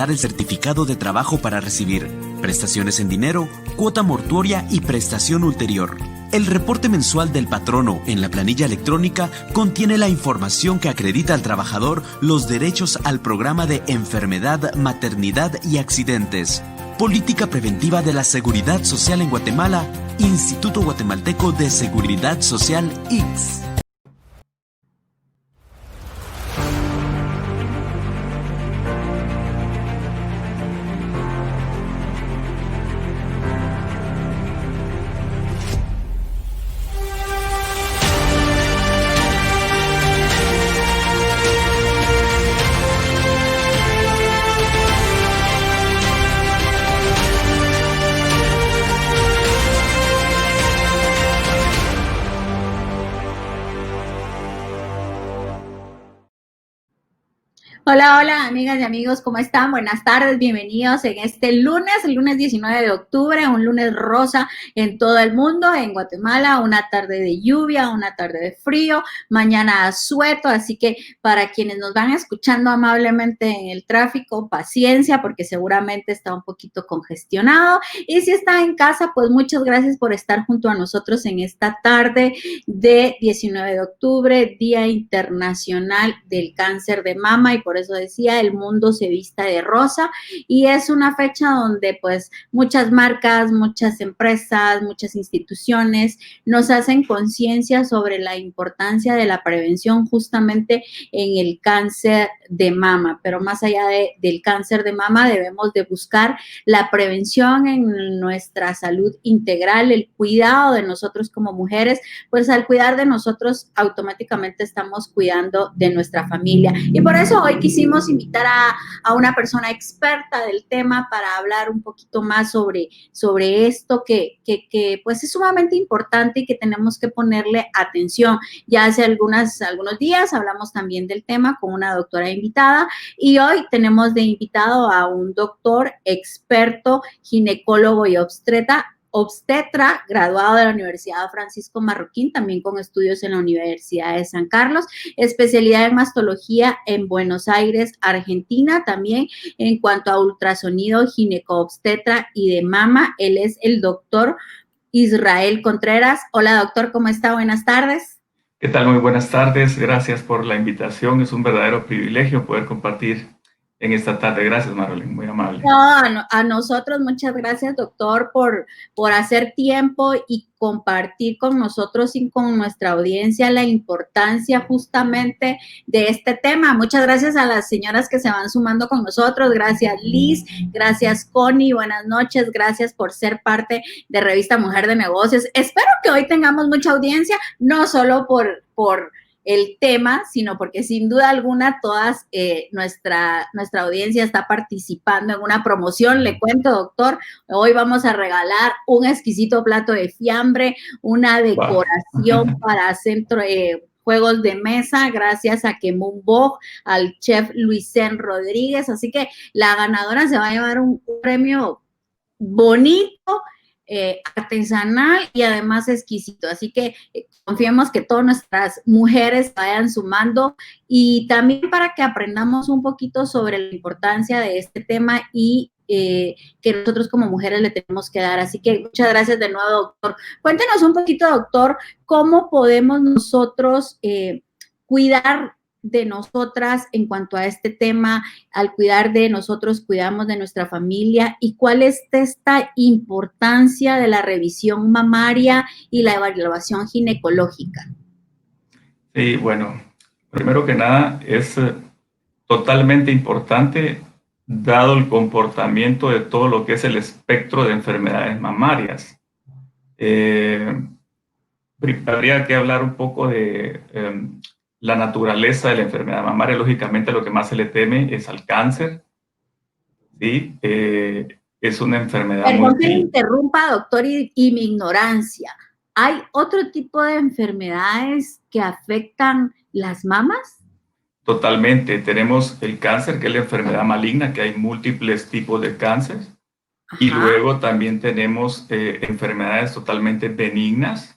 presentar el certificado de trabajo para recibir prestaciones en dinero, cuota mortuoria y prestación ulterior. El reporte mensual del patrono en la planilla electrónica contiene la información que acredita al trabajador los derechos al programa de enfermedad, maternidad y accidentes. Política preventiva de la Seguridad Social en Guatemala, Instituto Guatemalteco de Seguridad Social, IGS. Hola, hola, amigas y amigos, ¿cómo están? Buenas tardes, bienvenidos en este lunes, el lunes 19 de octubre, un lunes rosa en todo el mundo, en Guatemala, una tarde de lluvia, una tarde de frío, mañana asueto, así que para quienes nos van escuchando amablemente en el tráfico, paciencia, porque seguramente está un poquito congestionado, y si está en casa, pues muchas gracias por estar junto a nosotros en esta tarde de 19 de octubre, Día Internacional del Cáncer de Mama, y por eso decía, el mundo se vista de rosa, y es una fecha donde pues muchas marcas, muchas empresas, muchas instituciones nos hacen conciencia sobre la importancia de la prevención justamente en el cáncer de mama, pero más allá del cáncer de mama debemos de buscar la prevención en nuestra salud integral, el cuidado de nosotros como mujeres, pues al cuidar de nosotros automáticamente estamos cuidando de nuestra familia, y por eso hoy quisimos invitar a una persona experta del tema para hablar un poquito más sobre esto que pues es sumamente importante y que tenemos que ponerle atención. Ya hace algunos días hablamos también del tema con una doctora invitada, y hoy tenemos de invitado a un doctor experto, ginecólogo y obstetra, graduado de la Universidad Francisco Marroquín, también con estudios en la Universidad de San Carlos, especialidad en mastología en Buenos Aires, Argentina, también en cuanto a ultrasonido gineco-obstetra y de mama. Él es el doctor Israel Contreras. Hola, doctor, ¿cómo está? Buenas tardes. ¿Qué tal? Muy buenas tardes. Gracias por la invitación. Es un verdadero privilegio poder compartir en esta tarde. Gracias, Marolín. Muy amable. No, a nosotros muchas gracias, doctor, por hacer tiempo y compartir con nosotros y con nuestra audiencia la importancia justamente de este tema. Muchas gracias a las señoras que se van sumando con nosotros. Gracias, Liz. Gracias, Connie. Buenas noches. Gracias por ser parte de Revista Mujer de Negocios. Espero que hoy tengamos mucha audiencia, no solo por el tema, sino porque sin duda alguna todas nuestra audiencia está participando en una promoción. Le cuento, doctor, hoy vamos a regalar un exquisito plato de fiambre, una decoración para centro juegos de mesa, gracias a Kemumbog, al chef Luisén Rodríguez, así que la ganadora se va a llevar un premio bonito, artesanal y además exquisito, así que confiemos que todas nuestras mujeres vayan sumando, y también para que aprendamos un poquito sobre la importancia de este tema y que nosotros como mujeres le tenemos que dar. Así que muchas gracias de nuevo, doctor. Cuéntenos un poquito, doctor, cómo podemos nosotros cuidar de nosotras en cuanto a este tema. Al cuidar de nosotros, cuidamos de nuestra familia, y cuál es esta importancia de la revisión mamaria y la evaluación ginecológica. Sí, bueno, primero que nada es totalmente importante dado el comportamiento de todo lo que es el espectro de enfermedades mamarias. Habría que hablar un poco de la naturaleza de la enfermedad mamaria. Lógicamente lo que más se le teme es al cáncer, ¿sí? Es una enfermedad Perdón que me interrumpa, doctor, y mi ignorancia. ¿Hay otro tipo de enfermedades que afectan las mamas? Totalmente. Tenemos el cáncer, que es la enfermedad maligna, que hay múltiples tipos de cáncer. Ajá. Y luego también tenemos enfermedades totalmente benignas,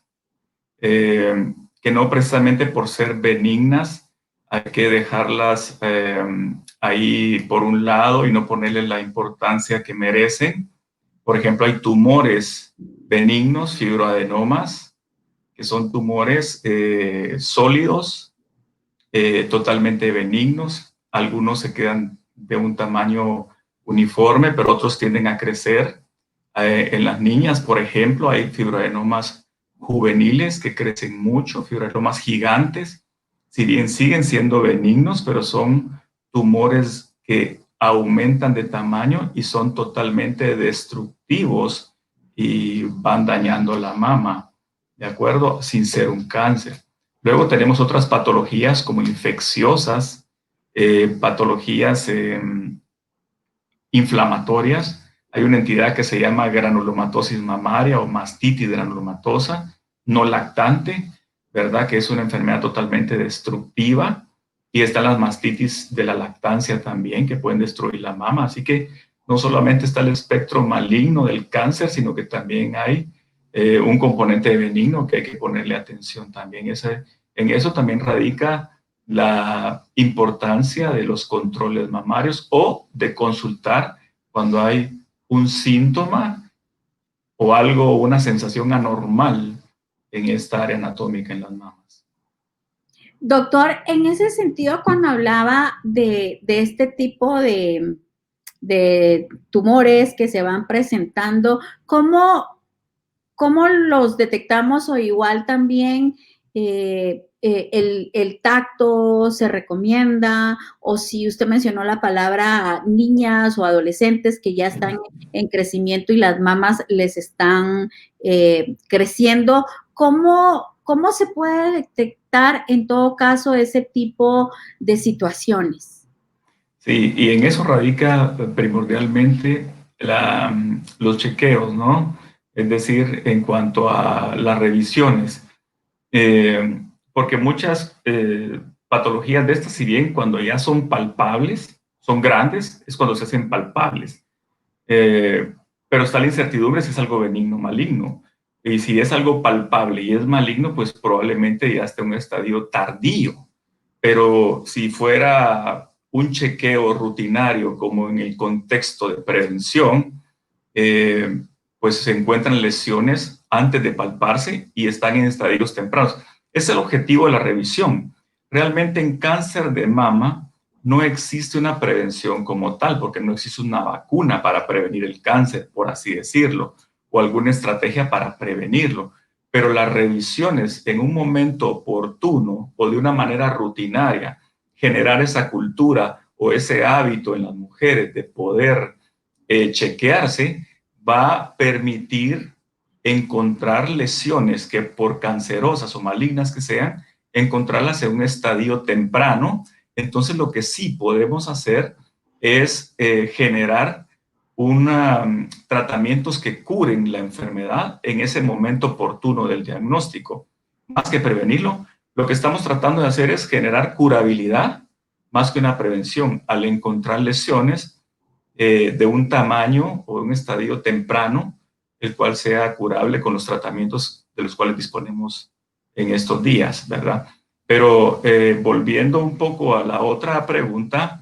que no precisamente por ser benignas hay que dejarlas ahí por un lado y no ponerles la importancia que merecen. Por ejemplo, hay tumores benignos, fibroadenomas, que son tumores sólidos, totalmente benignos. Algunos se quedan de un tamaño uniforme, pero otros tienden a crecer. En las niñas, por ejemplo, hay fibroadenomas juveniles que crecen mucho, fibroadenomas gigantes, si bien siguen siendo benignos, pero son tumores que aumentan de tamaño y son totalmente destructivos y van dañando la mama, ¿de acuerdo? Sin ser un cáncer. Luego tenemos otras patologías como infecciosas, patologías inflamatorias. Hay una entidad que se llama granulomatosis mamaria o mastitis granulomatosa no lactante, ¿verdad? Que es una enfermedad totalmente destructiva. Y están las mastitis de la lactancia también, que pueden destruir la mama. Así que no solamente está el espectro maligno del cáncer, sino que también hay un componente benigno que hay que ponerle atención también. En eso también radica la importancia de los controles mamarios o de consultar cuando hay un síntoma o algo, una sensación anormal en esta área anatómica en las mamas. Doctor, en ese sentido, cuando hablaba de este tipo de tumores que se van presentando, ¿cómo los detectamos? O igual también el tacto se recomienda, o si usted mencionó la palabra niñas o adolescentes que ya están en crecimiento y las mamas les están creciendo, ¿cómo se puede detectar en todo caso ese tipo de situaciones? Sí, y en eso radica primordialmente los chequeos, ¿no? Es decir, en cuanto a las revisiones. Porque muchas patologías de estas, si bien cuando ya son palpables, son grandes, es cuando se hacen palpables. Pero está la incertidumbre si es algo benigno o maligno. Y si es algo palpable y es maligno, pues probablemente ya esté en un estadio tardío. Pero si fuera un chequeo rutinario, como en el contexto de prevención, pues se encuentran lesiones antes de palparse y están en estadios tempranos. Es el objetivo de la revisión. Realmente en cáncer de mama no existe una prevención como tal, porque no existe una vacuna para prevenir el cáncer, por así decirlo, o alguna estrategia para prevenirlo. Pero las revisiones en un momento oportuno o de una manera rutinaria, generar esa cultura o ese hábito en las mujeres de poder chequearse, va a permitir encontrar lesiones que por cancerosas o malignas que sean, encontrarlas en un estadio temprano. Entonces lo que sí podemos hacer es generar tratamientos que curen la enfermedad en ese momento oportuno del diagnóstico. Más que prevenirlo, lo que estamos tratando de hacer es generar curabilidad más que una prevención al encontrar lesiones de un tamaño o un estadio temprano, el cual sea curable con los tratamientos de los cuales disponemos en estos días, ¿verdad? Pero volviendo un poco a la otra pregunta,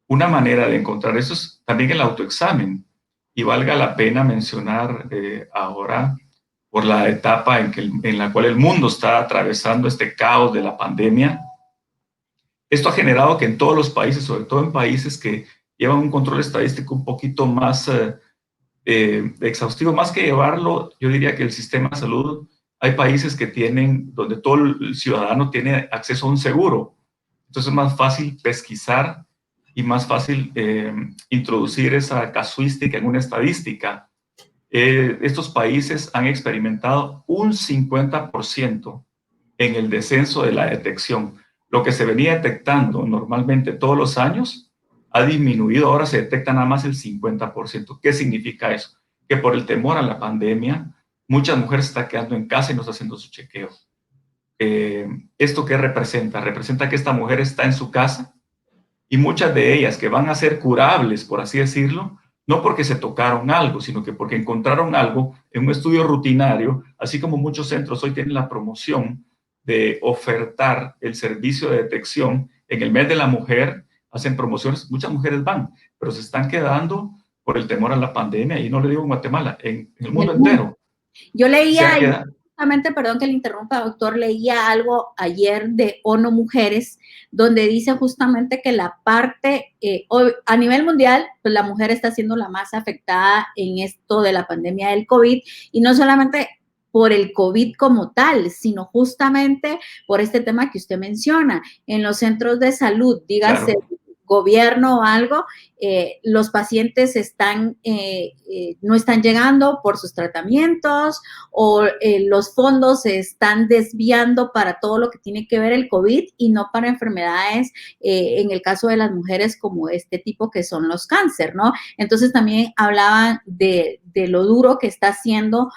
una manera de encontrar eso es también el autoexamen. Y valga la pena mencionar ahora, por la etapa en la cual el mundo está atravesando este caos de la pandemia, esto ha generado que en todos los países, sobre todo en países que llevan un control estadístico un poquito más exhaustivo, más que llevarlo, yo diría que el sistema de salud, hay países que tienen, donde todo el ciudadano tiene acceso a un seguro. Entonces es más fácil pesquisar y más fácil introducir esa casuística en una estadística. Estos países han experimentado un 50% en el descenso de la detección. Lo que se venía detectando normalmente todos los años ha disminuido, ahora se detecta nada más el 50%. ¿Qué significa eso? Que por el temor a la pandemia, muchas mujeres están quedando en casa y no están haciendo su chequeo. ¿Esto qué representa? Representa que esta mujer está en su casa y muchas de ellas que van a ser curables, por así decirlo, no porque se tocaron algo, sino que porque encontraron algo en un estudio rutinario, así como muchos centros hoy tienen la promoción de ofertar el servicio de detección en el mes de la mujer hacen promociones, muchas mujeres van, pero se están quedando por el temor a la pandemia, y no le digo en Guatemala, en el mundo entero. Yo leía, justamente, perdón que le interrumpa, doctor, leía algo ayer de ONU Mujeres, donde dice justamente que la parte, a nivel mundial, pues la mujer está siendo la más afectada en esto de la pandemia del COVID, y no solamente por el COVID como tal, sino justamente por este tema que usted menciona, en los centros de salud, dígase, claro, gobierno o algo, los pacientes no están llegando por sus tratamientos, o los fondos se están desviando para todo lo que tiene que ver el COVID y no para enfermedades, en el caso de las mujeres como este tipo que son los cáncer, ¿no? Entonces también hablaban de lo duro que está haciendo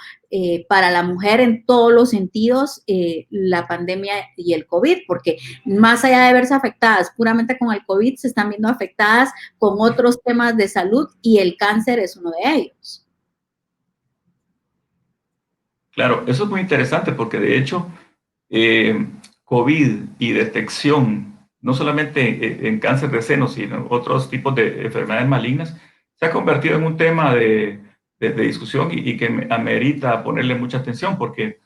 para la mujer en todos los sentidos la pandemia y el COVID, porque más allá de verse afectadas puramente con el COVID, se están viendo afectadas con otros temas de salud, y el cáncer es uno de ellos. Claro, eso es muy interesante porque de hecho COVID y detección, no solamente en cáncer de seno, sino en otros tipos de enfermedades malignas, se ha convertido en un tema de discusión y que amerita ponerle mucha atención, porque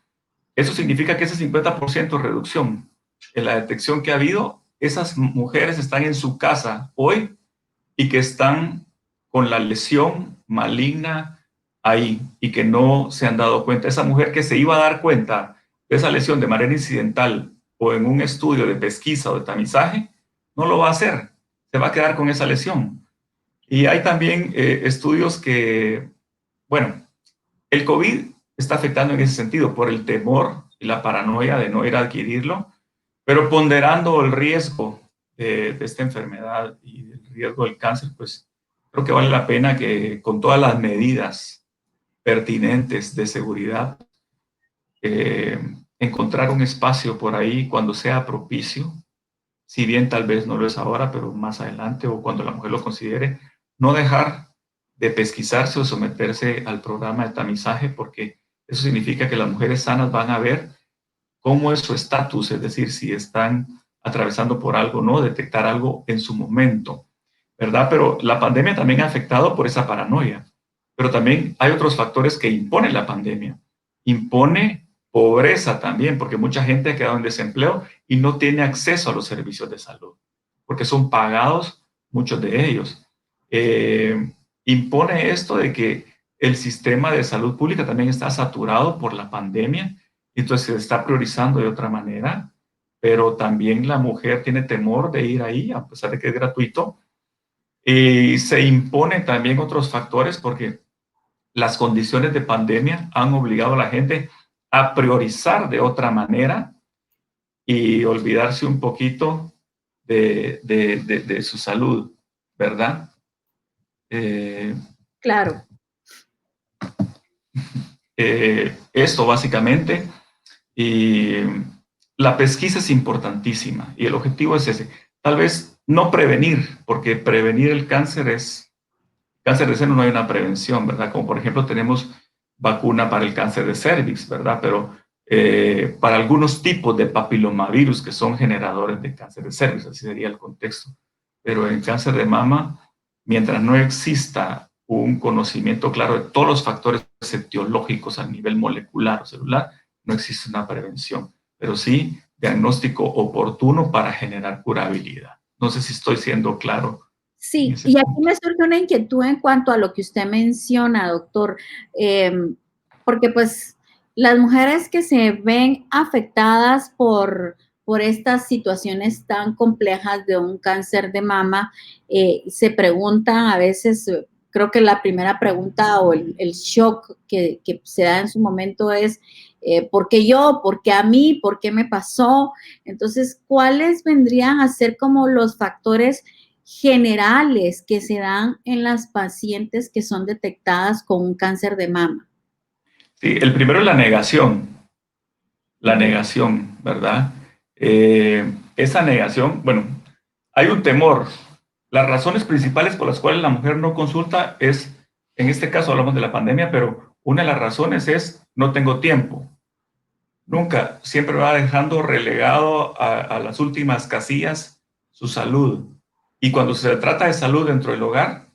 eso significa que ese 50% reducción en la detección que ha habido, esas mujeres están en su casa hoy y que están con la lesión maligna ahí y que no se han dado cuenta. Esa mujer que se iba a dar cuenta de esa lesión de manera incidental o en un estudio de pesquisa o de tamizaje, no lo va a hacer, se va a quedar con esa lesión. Y hay también estudios que, bueno, el COVID está afectando en ese sentido por el temor y la paranoia de no ir a adquirirlo, pero ponderando el riesgo de esta enfermedad y el riesgo del cáncer, pues creo que vale la pena que con todas las medidas pertinentes de seguridad, encontrar un espacio por ahí cuando sea propicio, si bien tal vez no lo es ahora, pero más adelante o cuando la mujer lo considere, no dejar de pesquisarse o someterse al programa de tamizaje, porque eso significa que las mujeres sanas van a ver cómo es su estatus, es decir, si están atravesando por algo, ¿no? Detectar algo en su momento, ¿verdad? Pero la pandemia también ha afectado por esa paranoia, pero también hay otros factores que imponen la pandemia. Impone pobreza también, porque mucha gente ha quedado en desempleo y no tiene acceso a los servicios de salud, porque son pagados muchos de ellos. Impone esto de que el sistema de salud pública también está saturado por la pandemia, y entonces se está priorizando de otra manera, pero también la mujer tiene temor de ir ahí, a pesar de que es gratuito. Y se imponen también otros factores porque las condiciones de pandemia han obligado a la gente a priorizar de otra manera y olvidarse un poquito de su salud, ¿verdad? Claro. Esto básicamente, y la pesquisa es importantísima y el objetivo es ese. Tal vez no prevenir, porque prevenir el cáncer de seno no hay una prevención, ¿verdad? Como por ejemplo tenemos vacuna para el cáncer de cervix, ¿verdad? Pero para algunos tipos de papilomavirus que son generadores de cáncer de cervix, así sería el contexto. Pero en cáncer de mama, mientras no exista un conocimiento claro de todos los factores etiológicos a nivel molecular o celular, no existe una prevención, pero sí diagnóstico oportuno para generar curabilidad. No sé si estoy siendo claro. Sí, y aquí me surge una inquietud en cuanto a lo que usted menciona, doctor, porque pues las mujeres que se ven afectadas por estas situaciones tan complejas de un cáncer de mama, se preguntan a veces, creo que la primera pregunta o el shock que se da en su momento es, ¿por qué yo? ¿Por qué a mí? ¿Por qué me pasó? Entonces, ¿cuáles vendrían a ser como los factores generales que se dan en las pacientes que son detectadas con un cáncer de mama? Sí, el primero es la negación, ¿verdad? Esa negación, bueno, hay un temor. Las razones principales por las cuales la mujer no consulta es, en este caso hablamos de la pandemia, pero una de las razones es no tengo tiempo. Nunca, siempre va dejando relegado a las últimas casillas su salud. Y cuando se trata de salud dentro del hogar,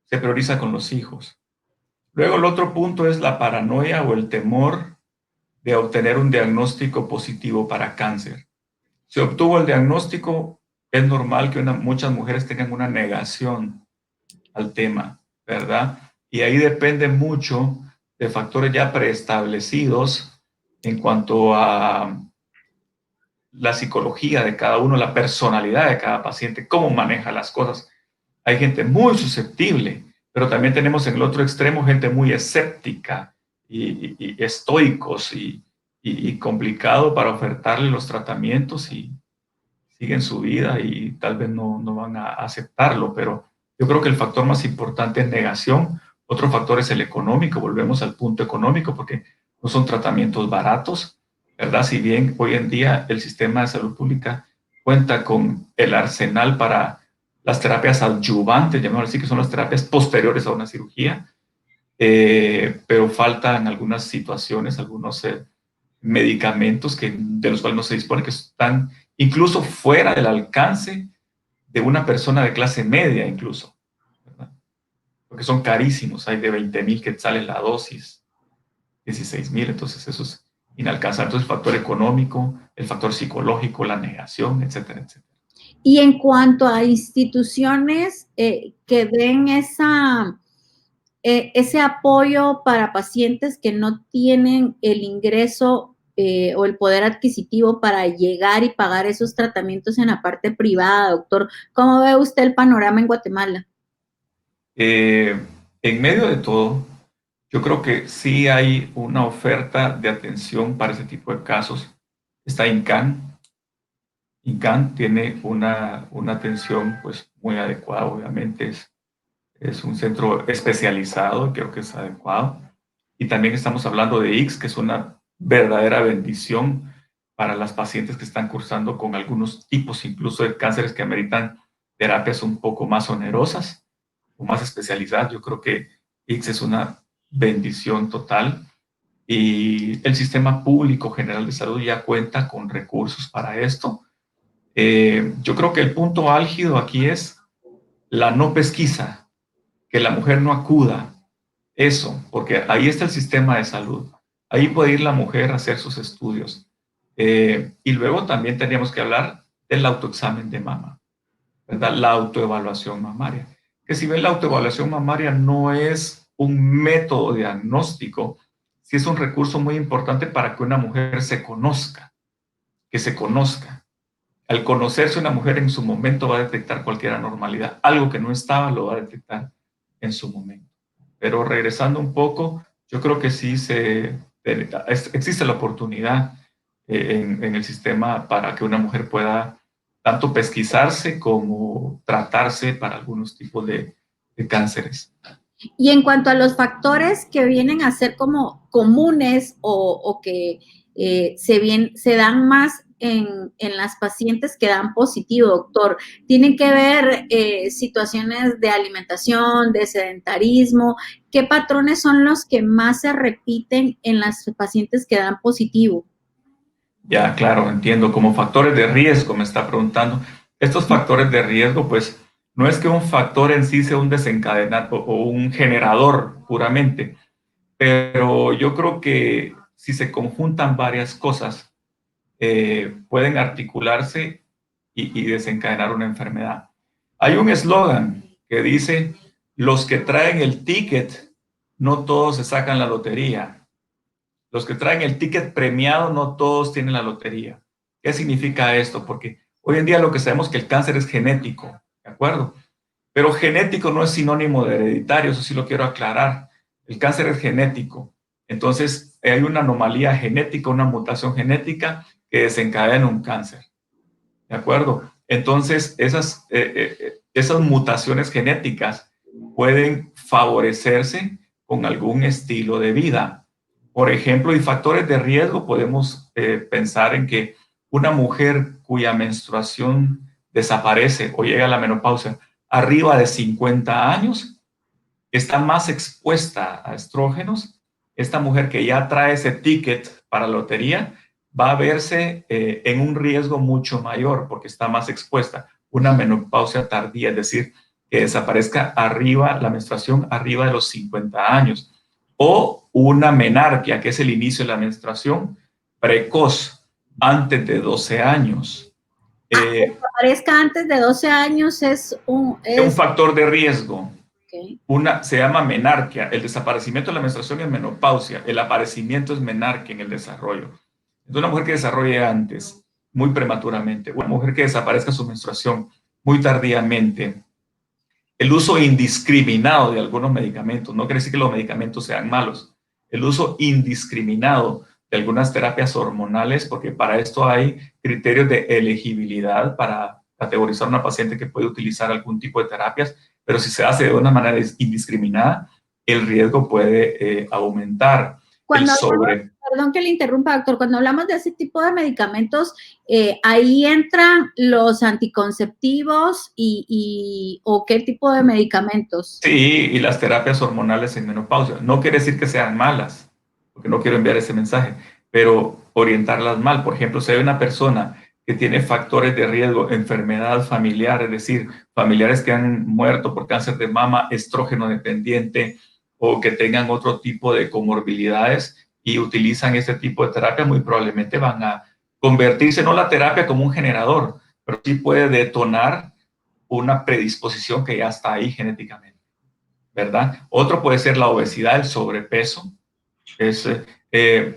se prioriza con los hijos. Luego el otro punto es la paranoia o el temor de obtener un diagnóstico positivo para cáncer. Se obtuvo el diagnóstico, es normal que muchas mujeres tengan una negación al tema, ¿verdad? Y ahí depende mucho de factores ya preestablecidos en cuanto a la psicología de cada uno, la personalidad de cada paciente, cómo maneja las cosas. Hay gente muy susceptible, pero también tenemos en el otro extremo gente muy escéptica y estoicos y complicado para ofertarle los tratamientos y siguen su vida y tal vez no van a aceptarlo, pero yo creo que el factor más importante es negación. Otro factor es el económico, volvemos al punto económico, porque no son tratamientos baratos, ¿verdad? Si bien hoy en día el sistema de salud pública cuenta con el arsenal para las terapias adyuvantes, llamémoslo así, que son las terapias posteriores a una cirugía, pero faltan algunas situaciones, algunos medicamentos de los cuales no se dispone, que están incluso fuera del alcance de una persona de clase media incluso, ¿verdad? Porque son carísimos, hay de 20,000 quetzales la dosis, 16,000, entonces eso es inalcanzable. Entonces el factor económico, el factor psicológico, la negación, etcétera, etcétera. Y en cuanto a instituciones que den ese apoyo para pacientes que no tienen el ingreso o el poder adquisitivo para llegar y pagar esos tratamientos en la parte privada, doctor, ¿cómo ve usted el panorama en Guatemala? En medio de todo, yo creo que sí hay una oferta de atención para ese tipo de casos. Está INCAN. INCAN tiene una atención pues, muy adecuada, obviamente. Es un centro especializado, creo que es adecuado. Y también estamos hablando de ICS, que es una verdadera bendición para las pacientes que están cursando con algunos tipos, incluso de cánceres que ameritan terapias un poco más onerosas o más especializadas. Yo creo que ICS es una bendición total. Y el sistema público general de salud ya cuenta con recursos para esto. Yo creo que el punto álgido aquí es la no pesquisa, que la mujer no acuda. Eso, porque ahí está el sistema de salud. Ahí puede ir la mujer a hacer sus estudios. Y luego también tendríamos que hablar del autoexamen de mama, ¿verdad? La autoevaluación mamaria. Que si bien la autoevaluación mamaria no es un método diagnóstico, sí es un recurso muy importante para que una mujer se conozca, que se conozca. Al conocerse una mujer en su momento va a detectar cualquier anormalidad. Algo que no estaba lo va a detectar en su momento. Pero regresando un poco, yo creo que sí existe la oportunidad en el sistema para que una mujer pueda tanto pesquisarse como tratarse para algunos tipos de cánceres. Y en cuanto a los factores que vienen a ser como comunes o que se dan más en las pacientes que dan positivo, doctor, tienen que ver situaciones de alimentación, de sedentarismo. ¿Qué patrones son los que más se repiten en las pacientes que dan positivo? Ya, claro, entiendo. Como factores de riesgo, me está preguntando. Estos factores de riesgo, pues, no es que un factor en sí sea un desencadenante o un generador puramente, pero yo creo que si se conjuntan varias cosas, pueden articularse y desencadenar una enfermedad. Hay un eslogan que dice, los que traen el ticket, no todos se sacan la lotería. Los que traen el ticket premiado, no todos tienen la lotería. ¿Qué significa esto? Porque hoy en día lo que sabemos es que el cáncer es genético, ¿de acuerdo? Pero genético no es sinónimo de hereditario, eso sí lo quiero aclarar. El cáncer es genético. Entonces, hay una anomalía genética, una mutación genética que desencadena un cáncer. ¿De acuerdo? Entonces, esas mutaciones genéticas pueden favorecerse con algún estilo de vida. Por ejemplo, y factores de riesgo, podemos pensar en que una mujer cuya menstruación desaparece o llega a la menopausia arriba de 50 años está más expuesta a estrógenos. Esta mujer que ya trae ese ticket para la lotería va a verse en un riesgo mucho mayor porque está más expuesta. una menopausia tardía, es decir, que desaparezca la menstruación arriba de los 50 años, o una menarquia, que es el inicio de la menstruación precoz, antes de 12 años. Que aparezca antes de 12 años es un factor de riesgo. Okay. Se llama menarquia. El desaparecimiento de la menstruación es menopausia. El aparecimiento es menarquia en el desarrollo. Entonces, una mujer que desarrolle antes, muy prematuramente, una mujer que desaparezca su menstruación muy tardíamente, el uso indiscriminado de algunos medicamentos, no quiere decir que los medicamentos sean malos, el uso indiscriminado de algunas terapias hormonales, porque para esto hay criterios de elegibilidad para categorizar a una paciente que puede utilizar algún tipo de terapias, pero si se hace de una manera indiscriminada, el riesgo puede aumentar. Perdón que le interrumpa, doctor, cuando hablamos de ese tipo de medicamentos, ahí entran los anticonceptivos o qué tipo de medicamentos. Sí, y las terapias hormonales en menopausia. No quiere decir que sean malas, porque no quiero enviar ese mensaje, pero orientarlas mal. Por ejemplo, si hay una persona que tiene factores de riesgo, enfermedad familiar, es decir, familiares que han muerto por cáncer de mama, estrógeno dependiente, o que tengan otro tipo de comorbilidades y utilizan este tipo de terapia, muy probablemente van a convertirse, no la terapia como un generador, pero sí puede detonar una predisposición que ya está ahí genéticamente, ¿verdad? Otro puede ser la obesidad, el sobrepeso, es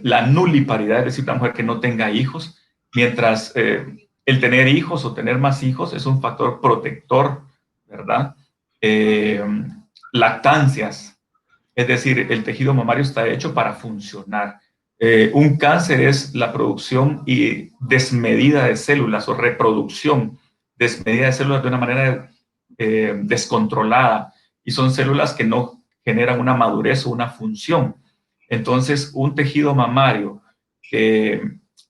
la nuliparidad, es decir, una mujer que no tenga hijos, mientras el tener hijos o tener más hijos es un factor protector, ¿verdad? Lactancias, es decir, el tejido mamario está hecho para funcionar. Un cáncer es la producción desmedida de células o reproducción desmedida de células de una manera descontrolada, y son células que no generan una madurez o una función. Entonces, un tejido mamario que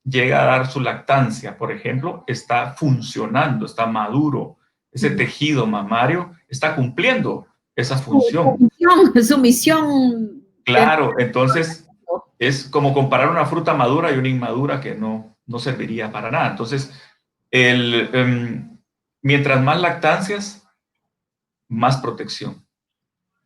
llega a dar su lactancia, por ejemplo, está funcionando, está maduro. Ese tejido mamario está cumpliendo esa función. Su misión. Claro, entonces es como comparar una fruta madura y una inmadura que no serviría para nada. Entonces, mientras más lactancias, más protección.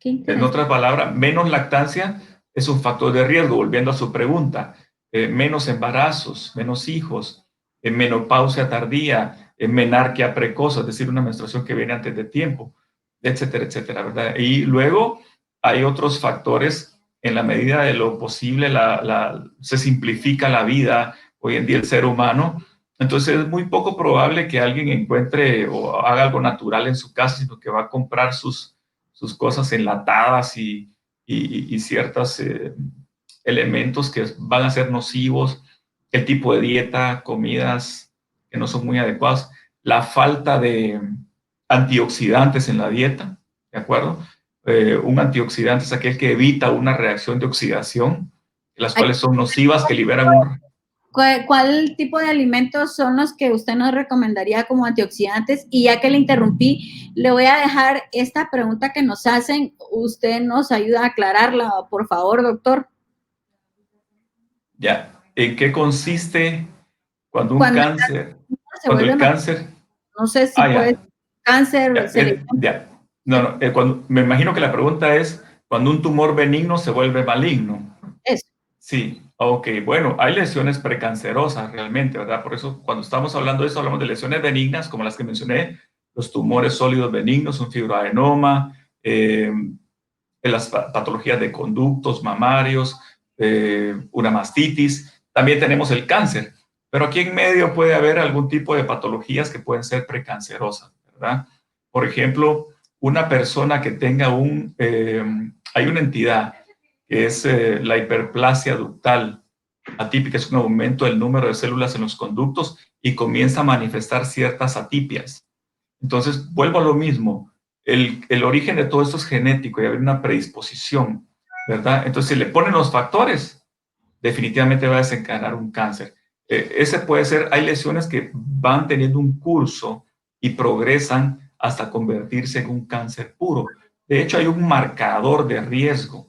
En otras palabras, menos lactancia es un factor de riesgo. Volviendo a su pregunta, menos embarazos, menos hijos, menopausia tardía, menarquia precoz, es decir, una menstruación que viene antes de tiempo, etcétera, etcétera, ¿verdad? Y luego hay otros factores. En la medida de lo posible se simplifica la vida hoy en día el ser humano. Entonces es muy poco probable que alguien encuentre o haga algo natural en su casa, sino que va a comprar sus cosas enlatadas y ciertos elementos que van a ser nocivos, el tipo de dieta, comidas que no son muy adecuadas, la falta de antioxidantes en la dieta, ¿de acuerdo? Un antioxidante es aquel que evita una reacción de oxidación, las cuales son nocivas, que liberan un... ¿Cuál tipo de alimentos son los que usted nos recomendaría como antioxidantes? Y ya que le interrumpí, le voy a dejar esta pregunta que nos hacen. ¿Usted nos ayuda a aclararla, por favor, doctor? Ya. ¿En qué consiste cuando el cáncer... No sé si puede... Cáncer... No, me imagino que la pregunta es cuando un tumor benigno se vuelve maligno. Eso. Sí, ok. Bueno, hay lesiones precancerosas realmente, ¿verdad? Por eso cuando estamos hablando de eso, hablamos de lesiones benignas, como las que mencioné, los tumores sólidos benignos, un fibroadenoma, las patologías de conductos mamarios, una mastitis. También tenemos el cáncer, pero aquí en medio puede haber algún tipo de patologías que pueden ser precancerosas, ¿verdad? Por ejemplo, una persona que tenga hay una entidad que es la hiperplasia ductal atípica, es un aumento del número de células en los conductos y comienza a manifestar ciertas atipias. Entonces, vuelvo a lo mismo, el origen de todo esto es genético y hay una predisposición, ¿verdad? Entonces, si le ponen los factores, definitivamente va a desencadenar un cáncer. Ese puede ser, hay lesiones que van teniendo un curso y progresan hasta convertirse en un cáncer puro. De hecho, hay un marcador de riesgo.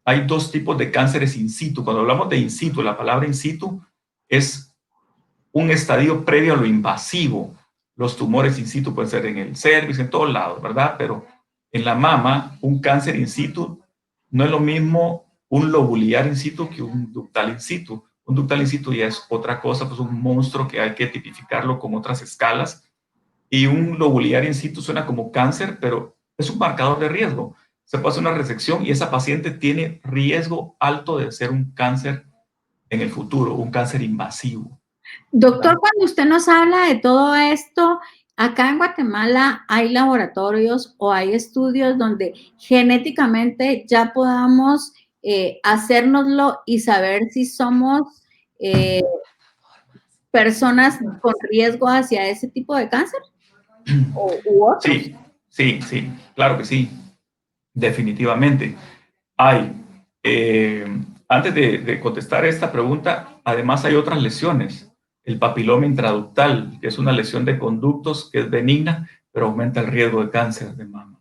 Hay dos tipos de cánceres in situ. Cuando hablamos de in situ, la palabra in situ es un estadio previo a lo invasivo. los tumores in situ pueden ser en el cervix, en todos lados, ¿verdad? Pero en la mama, un cáncer in situ no es lo mismo un lobular in situ que un ductal in situ. Un ductal in situ ya es otra cosa, pues un monstruo que hay que tipificarlo con otras escalas. Y un lobular in situ suena como cáncer, pero es un marcador de riesgo. Se puede hacer una resección y esa paciente tiene riesgo alto de ser un cáncer en el futuro, un cáncer invasivo. Doctor, ¿Verdad? cuando usted nos habla de todo esto, acá en Guatemala hay laboratorios o hay estudios donde genéticamente ya podamos hacérnoslo y saber si somos eh, personas con riesgo hacia ese tipo de cáncer u otros. Sí, sí, sí, claro que sí, definitivamente. Hay, antes de contestar esta pregunta, además hay otras lesiones. El papiloma intraductal, que es una lesión de conductos que es benigna, pero aumenta el riesgo de cáncer de mama.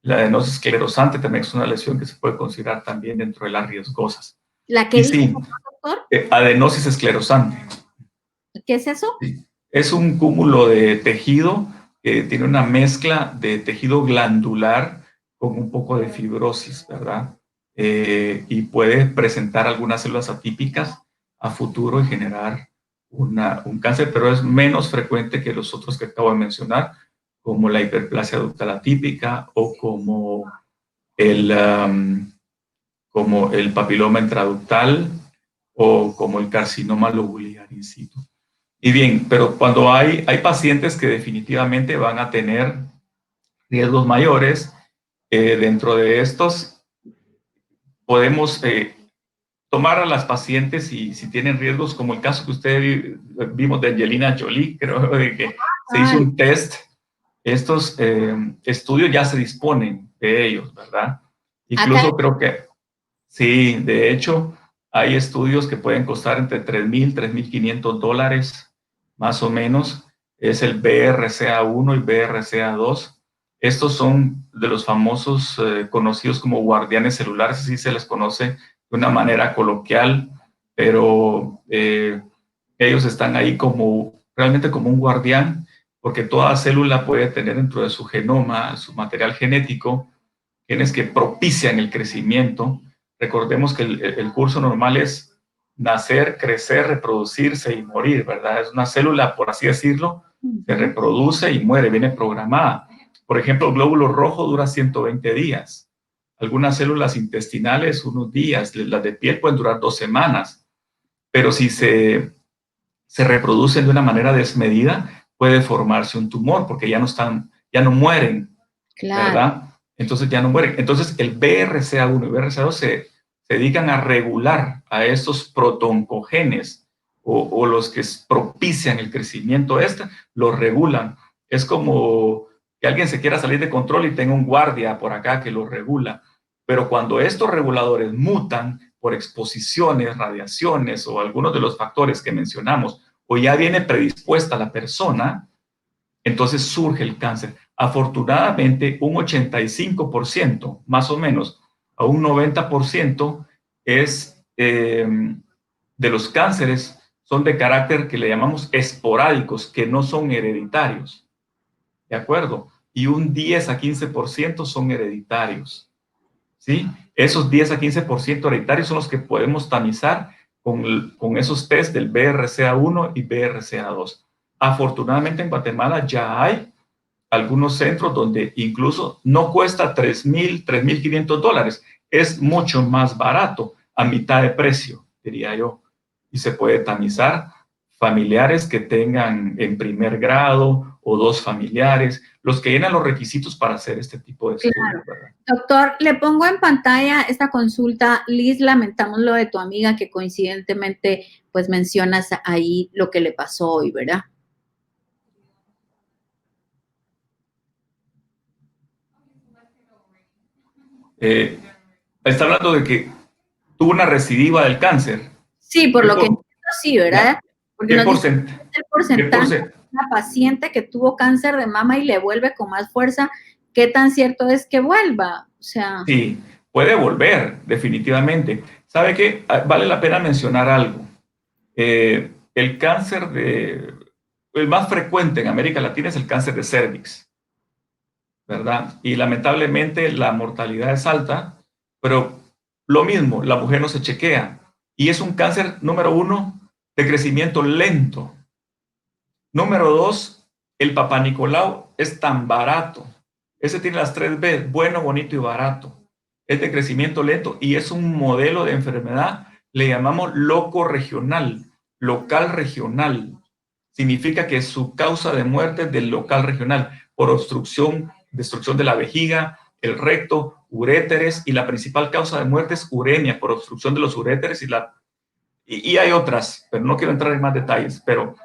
La adenosis esclerosante también es una lesión que se puede considerar también dentro de las riesgosas. ¿La que Y dice, sí, doctor? adenosis esclerosante. ¿Qué es eso? Sí. Es un cúmulo de tejido que tiene una mezcla de tejido glandular con un poco de fibrosis, ¿verdad? Y puede presentar algunas células atípicas a futuro y generar un cáncer, pero es menos frecuente que los otros que acabo de mencionar, como la hiperplasia ductal atípica o el, um, como el papiloma intraductal o como el carcinoma lobular in situ. Y bien, pero cuando hay pacientes que definitivamente van a tener riesgos mayores, dentro de estos podemos tomar a las pacientes y si tienen riesgos, como el caso que usted vimos de Angelina Jolie, creo de que se hizo Ay, un test. Estos estudios ya se disponen de ellos, ¿verdad? acá, Incluso creo que sí, de hecho, hay estudios que pueden costar entre $3,000 y $3,500, más o menos. Es el BRCA1 y BRCA2. Estos son de los famosos conocidos como guardianes celulares, así se les conoce de una manera coloquial, pero ellos están ahí como realmente como un guardián, porque toda célula puede tener dentro de su genoma, su material genético, genes que propician el crecimiento. Recordemos que el curso normal es nacer, crecer, reproducirse y morir, ¿verdad? Es una célula, por así decirlo, se reproduce y muere, viene programada. Por ejemplo, el glóbulo rojo dura 120 días. Algunas células intestinales, unos días. Las de piel pueden durar 2 semanas. Pero si se reproducen de una manera desmedida, puede formarse un tumor porque ya no mueren, claro. ¿verdad? Entonces ya no mueren. Entonces el BRCA1 y BRCA2 se dedican a regular a estos protoncogenes o los que propician el crecimiento los regulan. Es como que alguien se quiera salir de control y tenga un guardia por acá que lo regula. Pero cuando estos reguladores mutan por exposiciones, radiaciones o algunos de los factores que mencionamos, o ya viene predispuesta la persona, entonces surge el cáncer. Afortunadamente, un 85%, más o menos, a un 90% es de los cánceres son de carácter que le llamamos esporádicos, que no son hereditarios. ¿De acuerdo? Y un 10 a 15% son hereditarios. ¿Sí? Esos 10 a 15% hereditarios son los que podemos tamizar con esos test del BRCA1 y BRCA2. Afortunadamente en Guatemala ya hay algunos centros donde incluso no cuesta $3,000, $3,500, es mucho más barato, a mitad de precio, diría yo, y se puede tamizar familiares que tengan en primer grado o dos familiares, los que llenan los requisitos para hacer este tipo de estudios, Claro. ¿verdad? Doctor, le pongo en pantalla esta consulta. Liz, lamentamos lo de tu amiga que coincidentemente pues mencionas ahí lo que le pasó hoy, ¿verdad? Eh, Está hablando de que tuvo una recidiva del cáncer. Sí, por ¿Qué, lo que por, entiendo, sí, ¿verdad? ya, Porque qué, nos dice porcent, el qué porcentaje de porcent, una paciente que tuvo cáncer de mama y le vuelve con más fuerza. ¿Qué tan cierto es que vuelva? O sea, Sí, puede volver, definitivamente. ¿Sabe qué? Vale la pena mencionar algo. El cáncer el más frecuente en América Latina es el cáncer de cervix, ¿verdad? Y lamentablemente la mortalidad es alta, pero lo mismo, la mujer no se chequea. Y es un cáncer, número 1, de crecimiento lento. Número 2, el Papá Nicolau es tan barato. Ese tiene las 3 B, bueno, bonito y barato. Es de crecimiento lento y es un modelo de enfermedad, le llamamos loco-regional, local regional. Significa que su causa de muerte es del local regional, por obstrucción, destrucción de la vejiga, el recto, uréteres, y la principal causa de muerte es uremia, por obstrucción de los uréteres y hay otras, pero no quiero entrar en más detalles, pero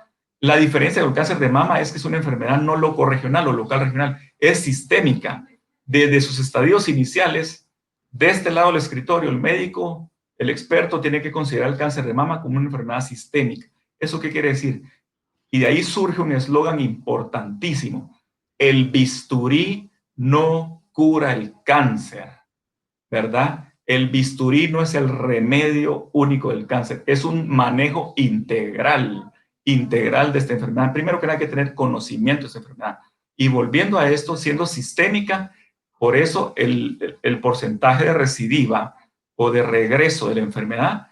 la diferencia del cáncer de mama es que es una enfermedad no locorregional o local regional, es sistémica. Desde sus estadios iniciales, de este lado del escritorio, el médico, el experto, tiene que considerar el cáncer de mama como una enfermedad sistémica. ¿Eso qué quiere decir? Y de ahí surge un eslogan importantísimo. El bisturí no cura el cáncer, ¿verdad? El bisturí no es el remedio único del cáncer, es un manejo integral de esta enfermedad. Primero que nada hay que tener conocimiento de esta enfermedad. Y volviendo a esto, siendo sistémica, por eso el porcentaje de recidiva o de regreso de la enfermedad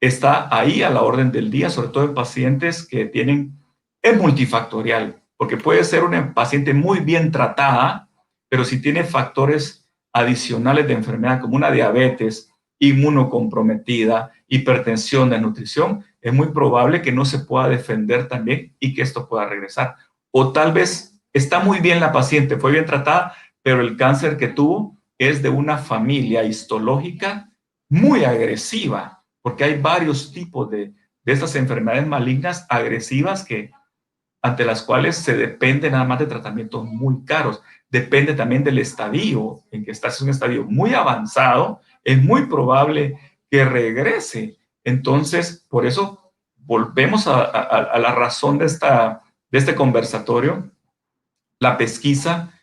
está ahí a la orden del día, sobre todo en pacientes que tienen, es multifactorial, porque puede ser una paciente muy bien tratada, pero si tiene factores adicionales de enfermedad como una diabetes, inmunocomprometida, hipertensión, desnutrición, es muy probable que no se pueda defender también y que esto pueda regresar. O tal vez está muy bien la paciente, fue bien tratada, pero el cáncer que tuvo es de una familia histológica muy agresiva, porque hay varios tipos de estas enfermedades malignas agresivas ante las cuales se depende nada más de tratamientos muy caros. Depende también del estadio en que estás, es un estadio muy avanzado, es muy probable que regrese. Entonces, por eso volvemos a la razón de este conversatorio. La pesquisa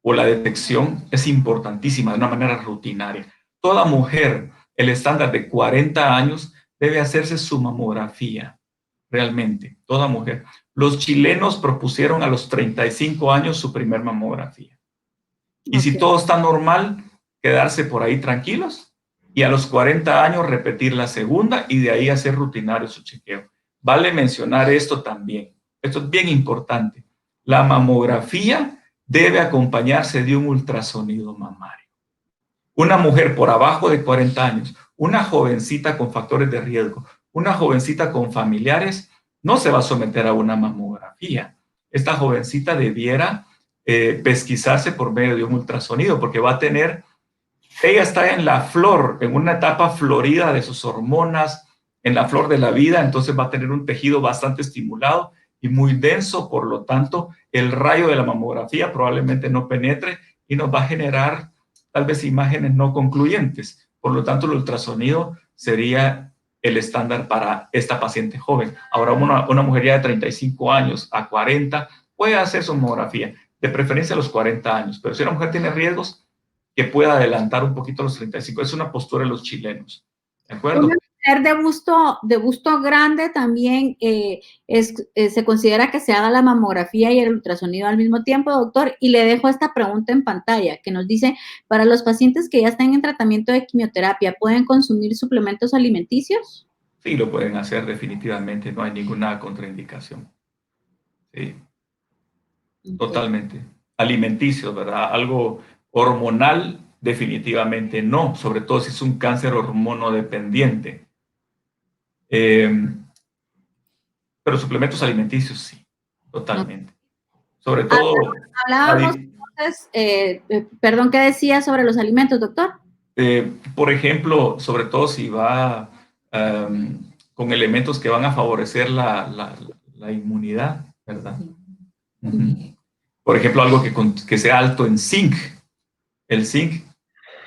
o la detección es importantísima de una manera rutinaria. Toda mujer, el estándar de 40 años, debe hacerse su mamografía, realmente, toda mujer. Los chilenos propusieron a los 35 años su primer mamografía. Y si todo está normal, quedarse por ahí tranquilos y a los 40 años repetir la segunda y de ahí hacer rutinario su chequeo. Vale mencionar esto también. Esto es bien importante. La mamografía debe acompañarse de un ultrasonido mamario. Una mujer por abajo de 40 años, una jovencita con factores de riesgo, una jovencita con familiares, no se va a someter a una mamografía. Esta jovencita debiera pesquisarse por medio de un ultrasonido, porque va a tener, ella está en la flor, en una etapa florida de sus hormonas, en la flor de la vida, entonces va a tener un tejido bastante estimulado y muy denso, por lo tanto, el rayo de la mamografía probablemente no penetre y nos va a generar tal vez imágenes no concluyentes. Por lo tanto, el ultrasonido sería el estándar para esta paciente joven. Ahora, una mujer ya de 35 años a 40 puede hacer su mamografía, de preferencia a los 40 años, pero si una mujer tiene riesgos, que pueda adelantar un poquito a los 35. Es una postura de los chilenos, ¿de acuerdo? Una mujer de busto grande también se considera que se haga la mamografía y el ultrasonido al mismo tiempo, doctor. Y le dejo esta pregunta en pantalla que nos dice, para los pacientes que ya están en tratamiento de quimioterapia, ¿pueden consumir suplementos alimenticios? Sí, lo pueden hacer definitivamente, no hay ninguna contraindicación. Sí, okay. Totalmente. Alimenticios, ¿verdad? Algo hormonal, definitivamente no, sobre todo si es un cáncer hormonodependiente. Pero suplementos alimenticios sí, totalmente. Sobre todo... Hablábamos entonces, perdón, ¿qué decía sobre los alimentos, doctor? Por ejemplo, sobre todo si va con elementos que van a favorecer la inmunidad, ¿verdad? Uh-huh. Por ejemplo, algo que sea alto en zinc. El zinc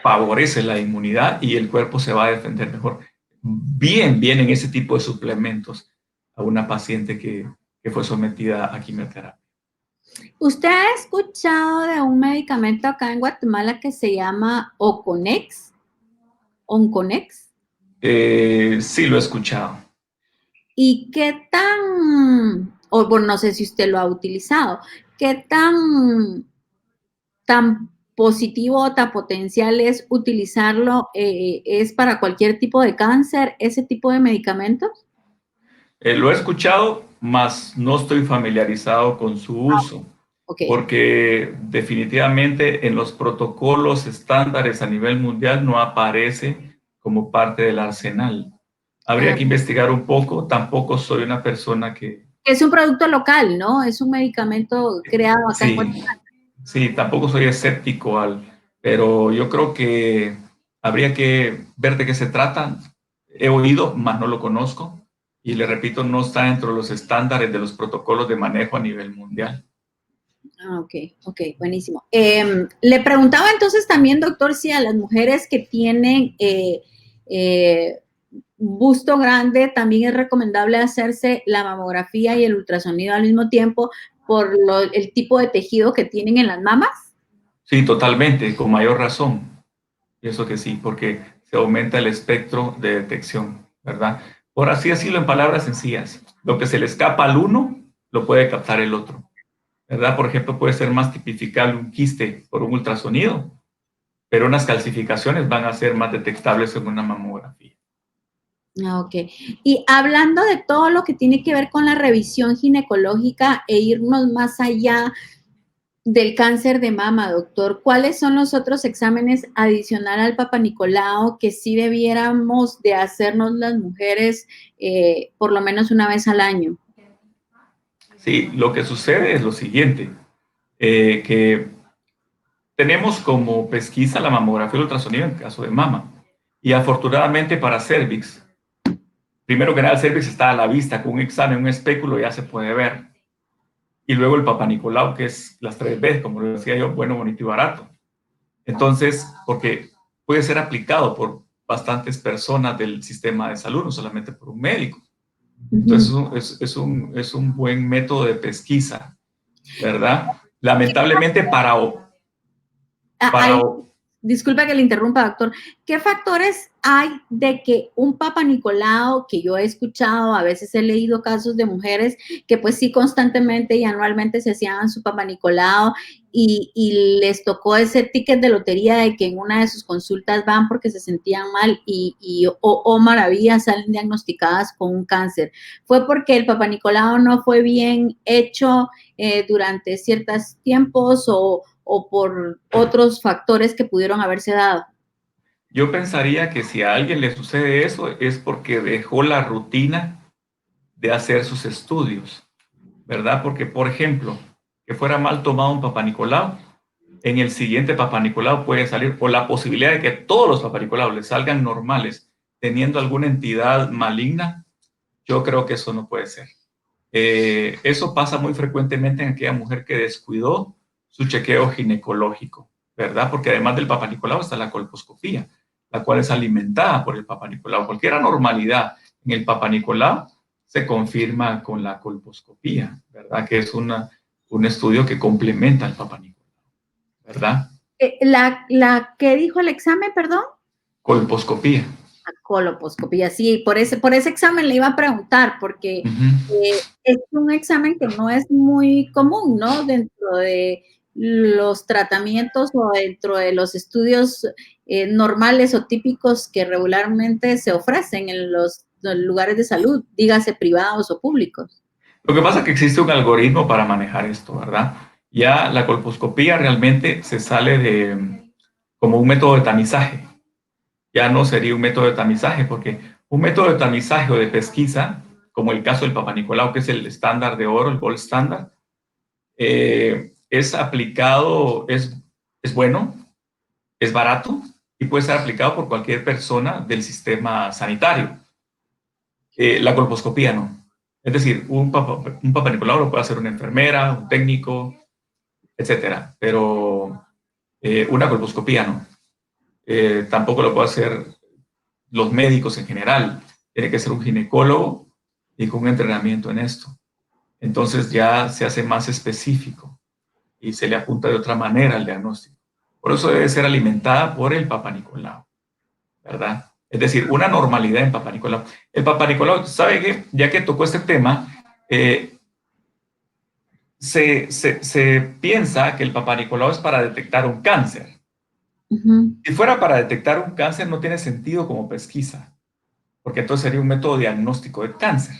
favorece la inmunidad y el cuerpo se va a defender mejor. Bien en ese tipo de suplementos a una paciente que fue sometida a quimioterapia. ¿Usted ha escuchado de un medicamento acá en Guatemala que se llama Oconex? ¿Onconex? Sí, lo he escuchado. ¿Y qué tan o bueno, no sé si usted lo ha utilizado. ¿Qué tan positivo o tan potencial es utilizarlo? ¿Es para cualquier tipo de cáncer ese tipo de medicamentos? Lo he escuchado, mas no estoy familiarizado con su uso, Ok. porque definitivamente en los protocolos estándares a nivel mundial no aparece como parte del arsenal. Habría Ah, que investigar un poco, tampoco soy una persona que... es un producto local, ¿no? Es un medicamento creado acá en Sí, Guatemala. sí, tampoco soy escéptico pero yo creo que habría que ver de qué se trata. He oído, mas no lo conozco. Y le repito, no está dentro de los estándares de los protocolos de manejo a nivel mundial. Ah, ok, buenísimo. Le preguntaba entonces también, doctor, si a las mujeres que tienen eh, busto grande también es recomendable hacerse la mamografía y el ultrasonido al mismo tiempo por el tipo de tejido que tienen en las mamas. Sí, totalmente, con mayor razón. Pienso que sí, porque se aumenta el espectro de detección, ¿verdad? Por así decirlo en palabras sencillas, lo que se le escapa al uno, lo puede captar el otro, ¿verdad? Por ejemplo, puede ser más tipificable un quiste por un ultrasonido, pero unas calcificaciones van a ser más detectables en una mamografía. Ah, ok. Y hablando de todo lo que tiene que ver con la revisión ginecológica e irnos más allá del cáncer de mama, doctor, ¿cuáles son los otros exámenes adicional al Papa Nicolau que sí debiéramos de hacernos las mujeres por lo menos una vez al año? Sí, lo que sucede es lo siguiente, que tenemos como pesquisa la mamografía y el ultrasonido en caso de mama. Y afortunadamente para cervix, primero que nada el cervix está a la vista, con un examen, un espéculo ya se puede ver. Y luego el Papa Nicolau, que es las 3 veces, como lo decía yo, bueno, bonito y barato. Entonces, porque puede ser aplicado por bastantes personas del sistema de salud, no solamente por un médico. Entonces, es un buen método de pesquisa, ¿verdad? Lamentablemente para Hay, disculpa que le interrumpa, doctor. ¿Qué factores hay de que un Papa Nicolau, que yo he escuchado, a veces he leído casos de mujeres que pues sí constantemente y anualmente se hacían su Papa Nicolau y les tocó ese ticket de lotería de que en una de sus consultas van porque se sentían mal y maravilla, salen diagnosticadas con un cáncer? ¿Fue porque el Papa Nicolau no fue bien hecho durante ciertos tiempos o por otros factores que pudieron haberse dado? yo pensaría que si a alguien le sucede eso es porque dejó la rutina de hacer sus estudios, ¿verdad? Porque, por ejemplo, que fuera mal tomado un Papa Nicolau, en el siguiente Papa Nicolau puede salir, o la posibilidad de que todos los Papa Nicolau les salgan normales, teniendo alguna entidad maligna, yo creo que eso no puede ser. Eso pasa muy frecuentemente en aquella mujer que descuidó su chequeo ginecológico, ¿verdad? Porque además del Papa Nicolau está la colposcopía, la cual es alimentada por el Papa Nicolau. Cualquier anormalidad en el Papa Nicolau se confirma con la colposcopía, ¿verdad? Que es un estudio que complementa al Papa Nicolau, ¿verdad? ¿Qué dijo el examen, perdón? Colposcopía. La coloposcopía, sí, por ese examen le iba a preguntar, porque es un examen que no es muy común, ¿no? Dentro de los tratamientos o dentro de los estudios normales o típicos que regularmente se ofrecen en los lugares de salud, dígase privados o públicos. Lo que pasa es que existe un algoritmo para manejar esto, ¿verdad? Ya la colposcopía realmente se sale de como un método de tamizaje. Ya no sería un método de tamizaje, porque un método de tamizaje o de pesquisa, como el caso del Papa Nicolau, que es el estándar de oro, el gold standard, es aplicado, es bueno, es barato y puede ser aplicado por cualquier persona del sistema sanitario. La colposcopía no. Es decir, un Papa Nicolau lo puede hacer una enfermera, un técnico, etcétera, pero una colposcopía no. Tampoco lo puede hacer los médicos en general. Tiene que ser un ginecólogo y con un entrenamiento en esto. Entonces ya se hace más específico y se le apunta de otra manera al diagnóstico. Por eso debe ser alimentada por el Papa Nicolau, ¿verdad? Es decir, una normalidad en Papa Nicolau. El Papa Nicolau, ¿sabe qué? Ya que tocó este tema, se piensa que el Papá Nicolau es para detectar un cáncer. Si fuera para detectar un cáncer, no tiene sentido como pesquisa, porque entonces sería un método diagnóstico de cáncer.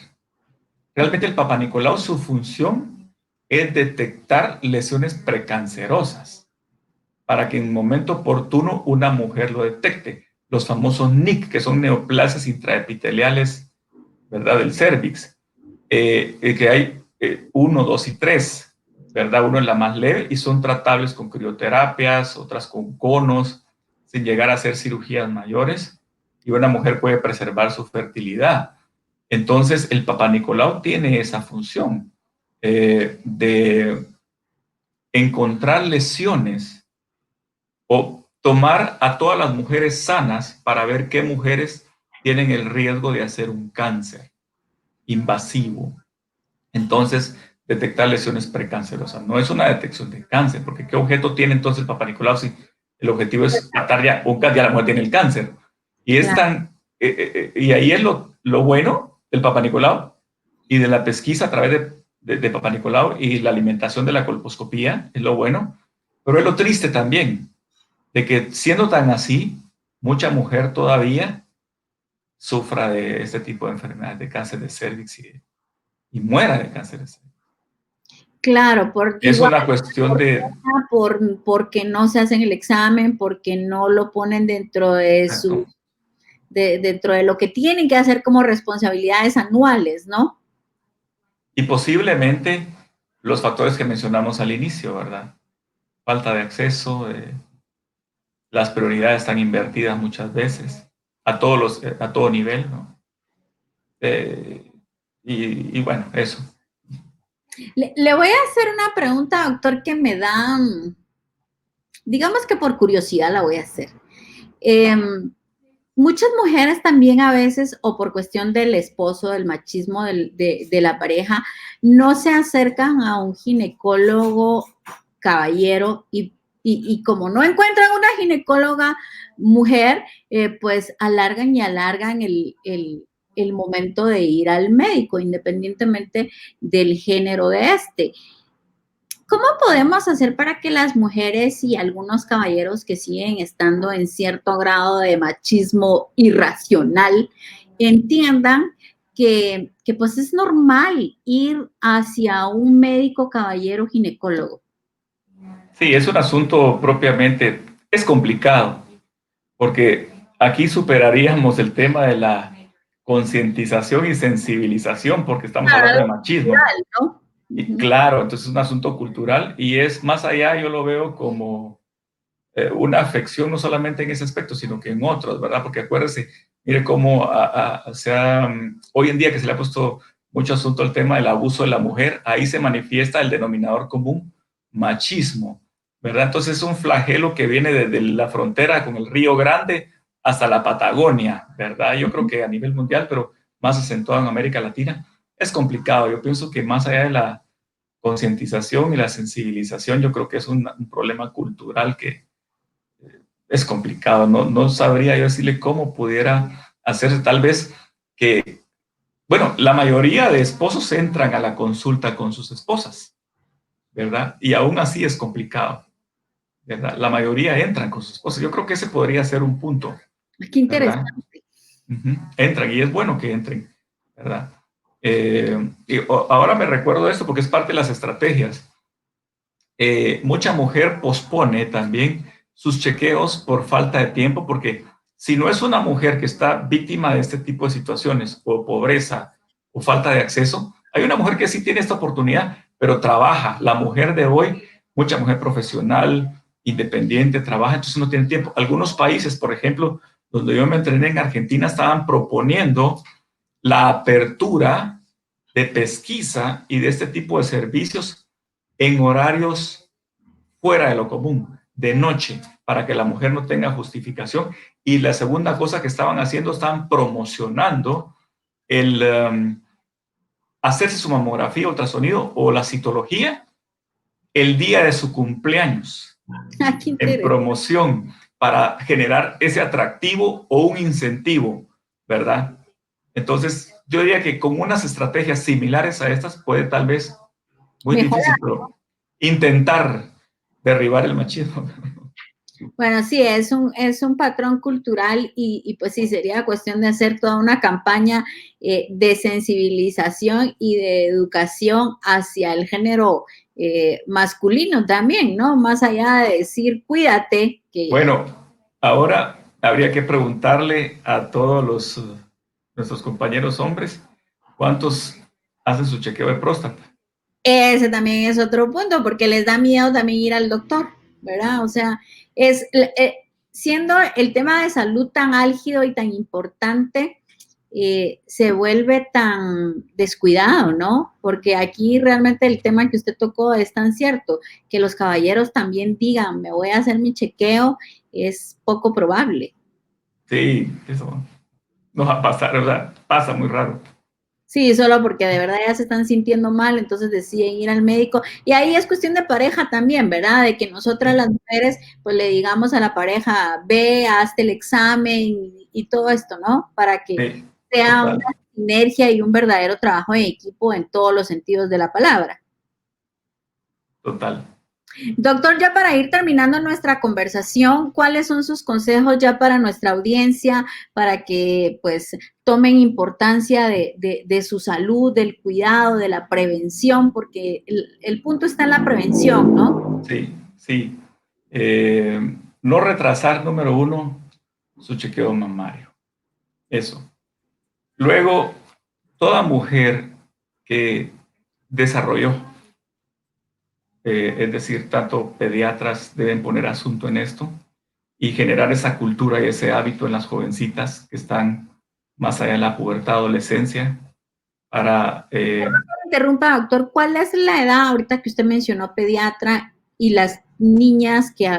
Realmente el Papá Nicolau, su función es detectar lesiones precancerosas para que en un momento oportuno una mujer lo detecte. Los famosos NIC, que son neoplasias intraepiteliales, ¿verdad? Del cérvix, que hay 1, 2 y 3, ¿verdad? Uno es la más leve y son tratables con crioterapias, otras con conos, sin llegar a hacer cirugías mayores, y una mujer puede preservar su fertilidad. Entonces, el Papá Nicolau tiene esa función de encontrar lesiones o tomar a todas las mujeres sanas para ver qué mujeres tienen el riesgo de hacer un cáncer invasivo. Entonces, detectar lesiones precancerosas. No es una detección de cáncer, porque ¿qué objeto tiene entonces el Papá Nicolau si el objetivo es matar ya un cáncer, ya la mujer tiene el cáncer? Y es tan, y ahí es lo bueno del Papá Nicolau y de la pesquisa a través de Papá Nicolau y la alimentación de la colposcopía, es lo bueno, pero es lo triste también, de que siendo tan así, mucha mujer todavía sufra de este tipo de enfermedades, de cáncer de cervix y muera de cáncer de cervix. Claro, porque Es igual una cuestión de... porque no se hacen el examen, porque no lo ponen dentro de Exacto. dentro de lo que tienen que hacer como responsabilidades anuales, ¿no? Y posiblemente los factores que mencionamos al inicio, ¿verdad? Falta de acceso, las prioridades están invertidas muchas veces a todo nivel, ¿no? Y bueno, eso. Le voy a hacer una pregunta, doctor, que me da, digamos que por curiosidad la voy a hacer. Muchas mujeres también a veces, o por cuestión del esposo, del machismo de la pareja, no se acercan a un ginecólogo caballero y como no encuentran una ginecóloga mujer, pues alargan y alargan el momento de ir al médico, independientemente del género de este. ¿Cómo podemos hacer para que las mujeres y algunos caballeros que siguen estando en cierto grado de machismo irracional entiendan que pues es normal ir hacia un médico caballero ginecólogo? Sí, es un asunto propiamente, es complicado, porque aquí superaríamos el tema de la concientización y sensibilización, porque estamos hablando de machismo. ¿No? Y Uh-huh. claro, entonces es un asunto cultural y es más allá, yo lo veo como una afección no solamente en ese aspecto, sino que en otros, ¿verdad? Porque acuérdese, mire cómo hoy en día que se le ha puesto mucho asunto al tema del abuso de la mujer, ahí se manifiesta el denominador común, machismo, ¿verdad? Entonces es un flagelo que viene desde la frontera con el Río Grande hasta la Patagonia, ¿verdad? Yo creo que a nivel mundial, pero más acentuado en América Latina, es complicado. Yo pienso que más allá de la concientización y la sensibilización, yo creo que es un problema cultural que es complicado. No sabría yo decirle cómo pudiera hacerse. Tal vez que, bueno, la mayoría de esposos entran a la consulta con sus esposas, ¿verdad? Y aún así es complicado, ¿verdad? La mayoría entran con sus esposas. Yo creo que ese podría ser un punto, Qué ¿verdad? interesante. Entran y es bueno que entren, ¿verdad? Ahora me recuerdo esto porque es parte de las estrategias. Mucha mujer pospone también sus chequeos por falta de tiempo, porque si no es una mujer que está víctima de este tipo de situaciones, o pobreza, o falta de acceso, hay una mujer que sí tiene esta oportunidad, pero trabaja. La mujer de hoy, mucha mujer profesional, independiente, trabaja, entonces no tiene tiempo. Algunos países, por ejemplo, donde yo me entrené en Argentina, estaban proponiendo la apertura de pesquisa y de este tipo de servicios en horarios fuera de lo común, de noche, para que la mujer no tenga justificación. Y la segunda cosa que estaban haciendo, estaban promocionando el hacerse su mamografía, ultrasonido o la citología el día de su cumpleaños, Qué en interesante. promoción, para generar ese atractivo o un incentivo, ¿verdad? Entonces, yo diría que con unas estrategias similares a estas puede tal vez Muy difícil, pero intentar derribar el machismo. Bueno, sí, es un patrón cultural y pues sí, sería cuestión de hacer toda una campaña de sensibilización y de educación hacia el género masculino también, ¿no? Más allá de decir, cuídate. Bueno, ahora habría que preguntarle a todos nuestros compañeros hombres cuántos hacen su chequeo de próstata. Ese también es otro punto, porque les da miedo también ir al doctor, ¿verdad? O sea, siendo el tema de salud tan álgido y tan importante, se vuelve tan descuidado, ¿no? Porque aquí realmente el tema que usted tocó es tan cierto, que los caballeros también digan, me voy a hacer mi chequeo, es poco probable. Sí, eso no va a pasar, o sea, pasa muy raro. Sí, solo porque de verdad ya se están sintiendo mal, entonces deciden ir al médico. Y ahí es cuestión de pareja también, ¿verdad? De que nosotras las mujeres, pues le digamos a la pareja, ve, hazte el examen y todo esto, ¿no? Para que Sí, sea total, una sinergia y un verdadero trabajo en equipo en todos los sentidos de la palabra. total. Doctor, ya para ir terminando nuestra conversación, ¿cuáles son sus consejos ya para nuestra audiencia, para que pues tomen importancia de su salud, del cuidado, de la prevención? Porque el punto está en la prevención, ¿no? Sí, sí. No retrasar, número uno, su chequeo mamario. Eso. Luego, toda mujer que desarrolló, es decir, tanto pediatras deben poner asunto en esto y generar esa cultura y ese hábito en las jovencitas que están más allá de la pubertad, adolescencia, para... Interrumpa, doctor, ¿cuál es la edad ahorita que usted mencionó pediatra y las niñas que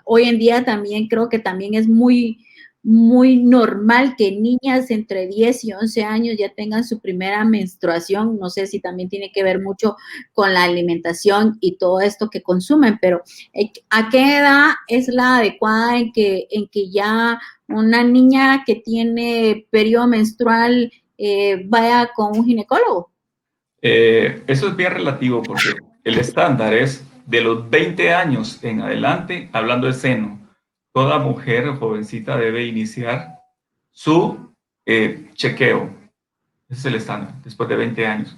hoy en día también creo que también es muy normal que niñas entre 10 y 11 años ya tengan su primera menstruación? No sé si también tiene que ver mucho con la alimentación y todo esto que consumen, pero ¿a qué edad es la adecuada en que ya una niña que tiene periodo menstrual vaya con un ginecólogo? Eso es bien relativo porque el estándar es de los 20 años en adelante, hablando de seno. Toda mujer jovencita debe iniciar su chequeo. Ese es el estándar, después de 20 años.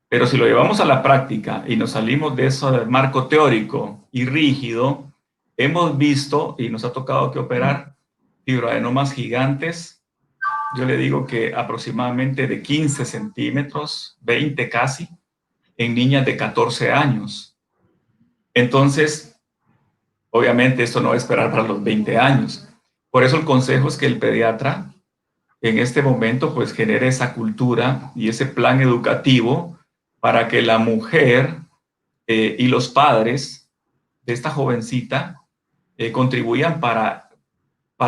Pero si lo llevamos a la práctica y nos salimos de eso del marco teórico y rígido, hemos visto y nos ha tocado que operar fibroadenomas gigantes. Yo le digo que aproximadamente de 15 centímetros, 20 casi, en niñas de 14 años. Entonces, obviamente esto no va a esperar para los 20 años. Por eso el consejo es que el pediatra en este momento pues genere esa cultura y ese plan educativo para que la mujer y los padres de esta jovencita contribuyan para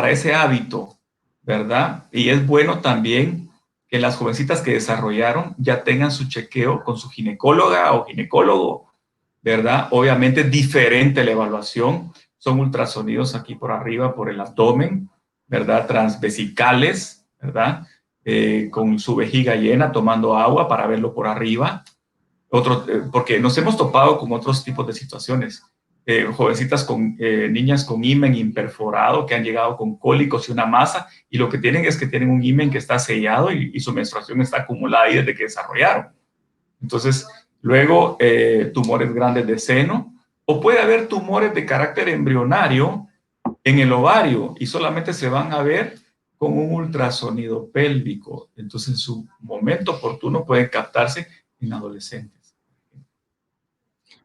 ese hábito, ¿verdad? Y es bueno también que las jovencitas que desarrollaron ya tengan su chequeo con su ginecóloga o ginecólogo, ¿verdad? Obviamente es diferente la evaluación, son ultrasonidos aquí por arriba, por el abdomen, ¿verdad? Transvesicales, ¿verdad? Con su vejiga llena, tomando agua para verlo por arriba. Porque nos hemos topado con otros tipos de situaciones. Jovencitas niñas con himen imperforado que han llegado con cólicos y una masa y lo que tienen es que tienen un himen que está sellado y su menstruación está acumulada ahí desde que desarrollaron. Entonces, luego tumores grandes de seno o puede haber tumores de carácter embrionario en el ovario y solamente se van a ver con un ultrasonido pélvico. Entonces, en su momento oportuno pueden captarse en adolescentes.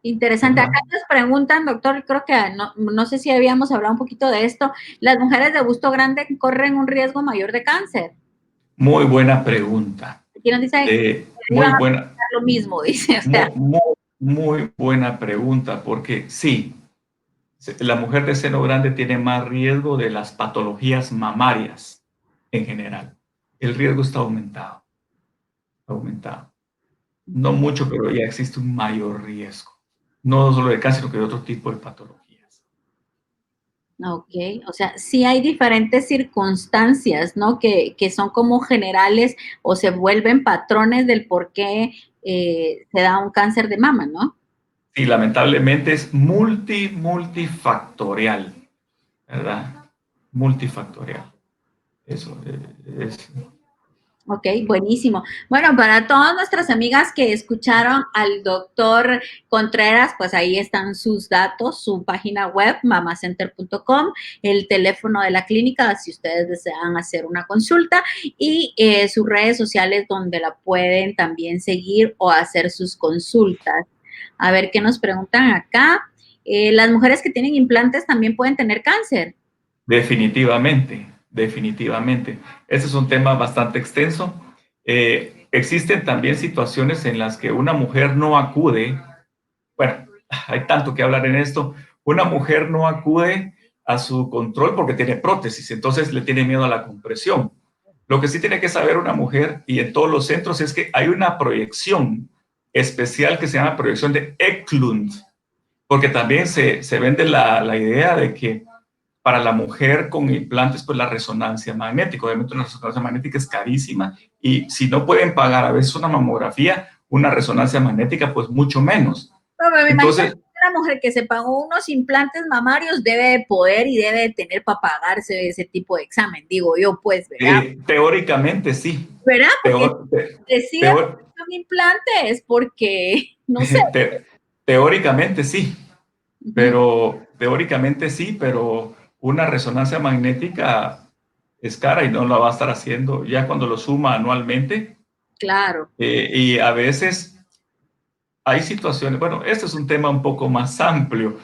Interesante. Acá nos preguntan, doctor, creo que no sé si habíamos hablado un poquito de esto. ¿Las mujeres de busto grande corren un riesgo mayor de cáncer? Muy buena pregunta. Aquí nos dice que Muy iban a buena, pensar lo mismo, dice. O sea, muy buena pregunta, porque sí, la mujer de seno grande tiene más riesgo de las patologías mamarias en general. El riesgo está aumentado, aumentado. No mucho, pero ya existe un mayor riesgo. No solo de cáncer, sino que de otro tipo de patologías. ok, o sea, sí hay diferentes circunstancias, ¿no? Que son como generales o se vuelven patrones del por qué se da un cáncer de mama, ¿no? Sí, lamentablemente es multifactorial, ¿verdad? Multifactorial. Eso es. Ok, buenísimo. Bueno, para todas nuestras amigas que escucharon al doctor Contreras, pues ahí están sus datos, su página web, mamacenter.com, el teléfono de la clínica, si ustedes desean hacer una consulta, y sus redes sociales donde la pueden también seguir o hacer sus consultas. A ver qué nos preguntan acá. Las mujeres que tienen implantes también pueden tener cáncer. Definitivamente, definitivamente. Este es un tema bastante extenso. Existen también situaciones en las que una mujer no acude. Bueno, hay tanto que hablar en esto. Una mujer no acude a su control porque tiene prótesis, entonces le tiene miedo a la compresión. Lo que sí tiene que saber una mujer, y en todos los centros, es que hay una proyección especial que se llama proyección de Eklund, porque también se vende la idea de que para la mujer con implantes, pues la resonancia magnética, obviamente una resonancia magnética es carísima, y si no pueden pagar a veces una mamografía, una resonancia magnética, pues mucho menos. No, me imagino Entonces, que una mujer que se pagó unos implantes mamarios debe de poder y debe de tener para pagarse ese tipo de examen, digo yo, pues, ¿verdad? teóricamente sí. ¿Verdad? Porque Teo, decide teo, un implante es porque, no sé. te, teóricamente sí, Uh -huh. teóricamente sí, pero una resonancia magnética es cara y no la va a estar haciendo ya cuando lo suma anualmente. Claro. Y a veces hay situaciones, bueno, este es un tema un poco más amplio,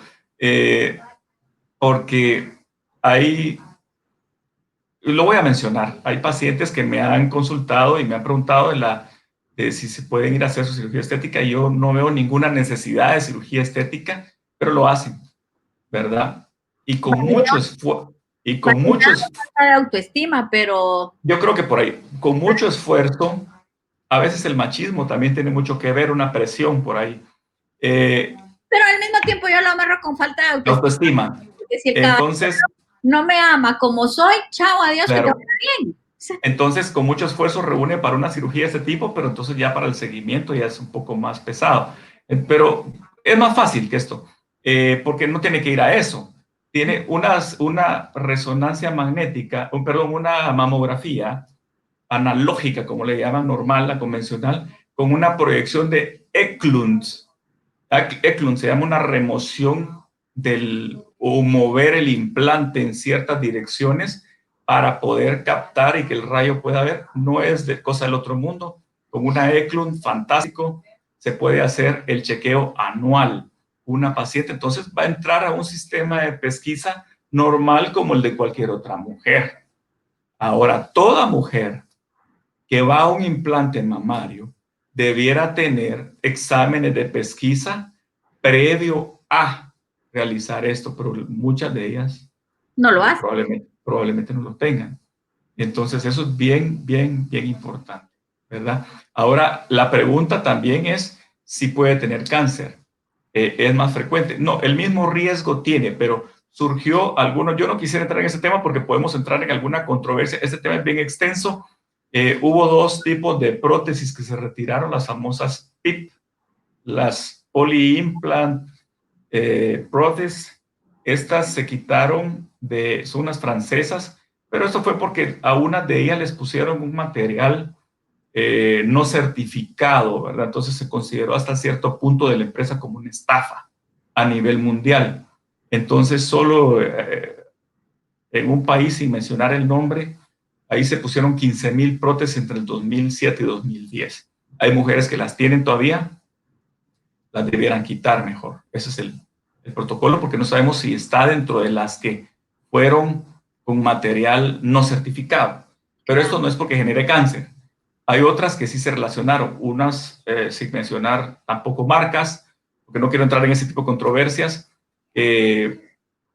porque hay, lo voy a mencionar, hay pacientes que me han consultado y me han preguntado de si se pueden ir a hacer su cirugía estética, y yo no veo ninguna necesidad de cirugía estética, pero lo hacen, ¿verdad? Y con mucho esfuerzo, y con muchos, Falta de autoestima, pero... yo creo que por ahí, con mucho esfuerzo, a veces el machismo también tiene mucho que ver, una presión por ahí. Pero al mismo tiempo yo lo amarro con falta de La autoestima. autoestima. Porque si el caballero Entonces, no me ama como soy, chao, adiós, que te claro, vaya bien. entonces con mucho esfuerzo reúne para una cirugía de este tipo, pero entonces ya para el seguimiento ya es un poco más pesado. Pero es más fácil que esto, porque no tiene que ir a eso. Tiene una resonancia magnética, perdón, una mamografía analógica, como le llaman, normal, la convencional, con una proyección de Eklund. Eklund se llama una remoción o mover el implante en ciertas direcciones para poder captar y que el rayo pueda ver. No es de cosa del otro mundo. Con una Eklund, fantástico, se puede hacer el chequeo anual. Una paciente entonces va a entrar a un sistema de pesquisa normal como el de cualquier otra mujer. Ahora, toda mujer que va a un implante mamario debiera tener exámenes de pesquisa previo a realizar esto, pero muchas de ellas no lo hace. probablemente no lo tengan. Entonces eso es bien, bien, bien importante, ¿verdad? Ahora, la pregunta también es si puede tener cáncer. Es más frecuente. No, el mismo riesgo tiene, pero surgió alguno, yo no quisiera entrar en ese tema porque podemos entrar en alguna controversia. Este tema es bien extenso. Hubo dos tipos de prótesis que se retiraron, las famosas PIP, las Poly-Implant prótesis. Estas se quitaron, son unas francesas, pero esto fue porque a una de ellas les pusieron un material no certificado, ¿verdad? Entonces se consideró hasta cierto punto de la empresa como una estafa a nivel mundial. Entonces solo en un país, sin mencionar el nombre, ahí se pusieron 15,000 prótesis entre el 2007 y 2010. Hay mujeres que las tienen todavía, las debieran quitar mejor. Ese es el protocolo, porque no sabemos si está dentro de las que fueron con material no certificado. Pero esto no es porque genere cáncer. Hay otras que sí se relacionaron, unas, sin mencionar tampoco marcas, porque no quiero entrar en ese tipo de controversias,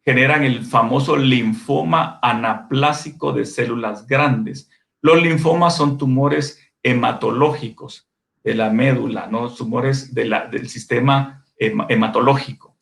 generan el famoso linfoma anaplásico de células grandes. Los linfomas son tumores hematológicos de la médula, ¿no? Tumores del sistema hematológico,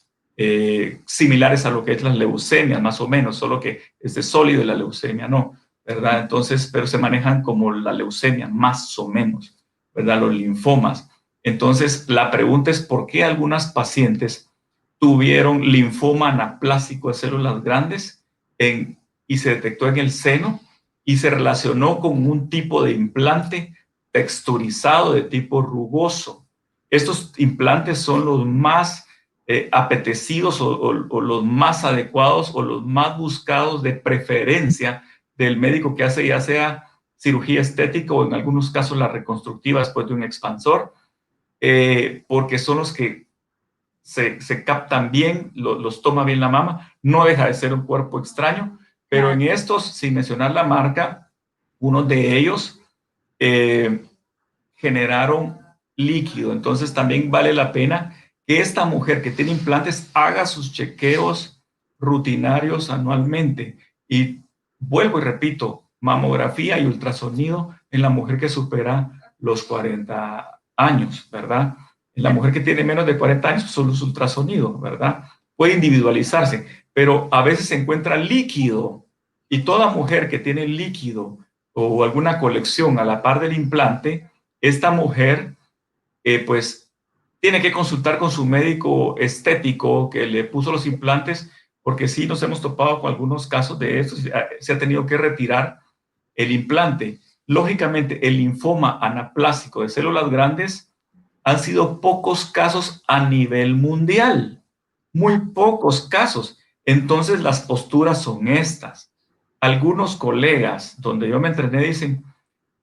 similares a lo que es las leucemias, más o menos, solo que es de sólido y la leucemia no, ¿verdad? Entonces, pero se manejan como la leucemia, más o menos, ¿verdad? Los linfomas. Entonces, la pregunta es por qué algunas pacientes tuvieron linfoma anaplásico de células grandes y se detectó en el seno y se relacionó con un tipo de implante texturizado de tipo rugoso. Estos implantes son los más apetecidos o los más adecuados o los más buscados de preferencia del médico que hace ya sea cirugía estética o en algunos casos la reconstructiva después de un expansor, porque son los que se captan bien, los toma bien la mama, no deja de ser un cuerpo extraño, pero en estos, sin mencionar la marca, unos de ellos generaron líquido. Entonces también vale la pena que esta mujer que tiene implantes haga sus chequeos rutinarios anualmente. Y vuelvo y repito, mamografía y ultrasonido en la mujer que supera los 40 años, ¿verdad? En la mujer que tiene menos de 40 años, solo es ultrasonido, ¿verdad? Puede individualizarse, pero a veces se encuentra líquido y toda mujer que tiene líquido o alguna colección a la par del implante, esta mujer pues tiene que consultar con su médico estético que le puso los implantes, porque sí nos hemos topado con algunos casos de estos, se ha tenido que retirar el implante. Lógicamente, el linfoma anaplásico de células grandes han sido pocos casos a nivel mundial, muy pocos casos. Entonces, las posturas son estas. Algunos colegas donde yo me entrené dicen,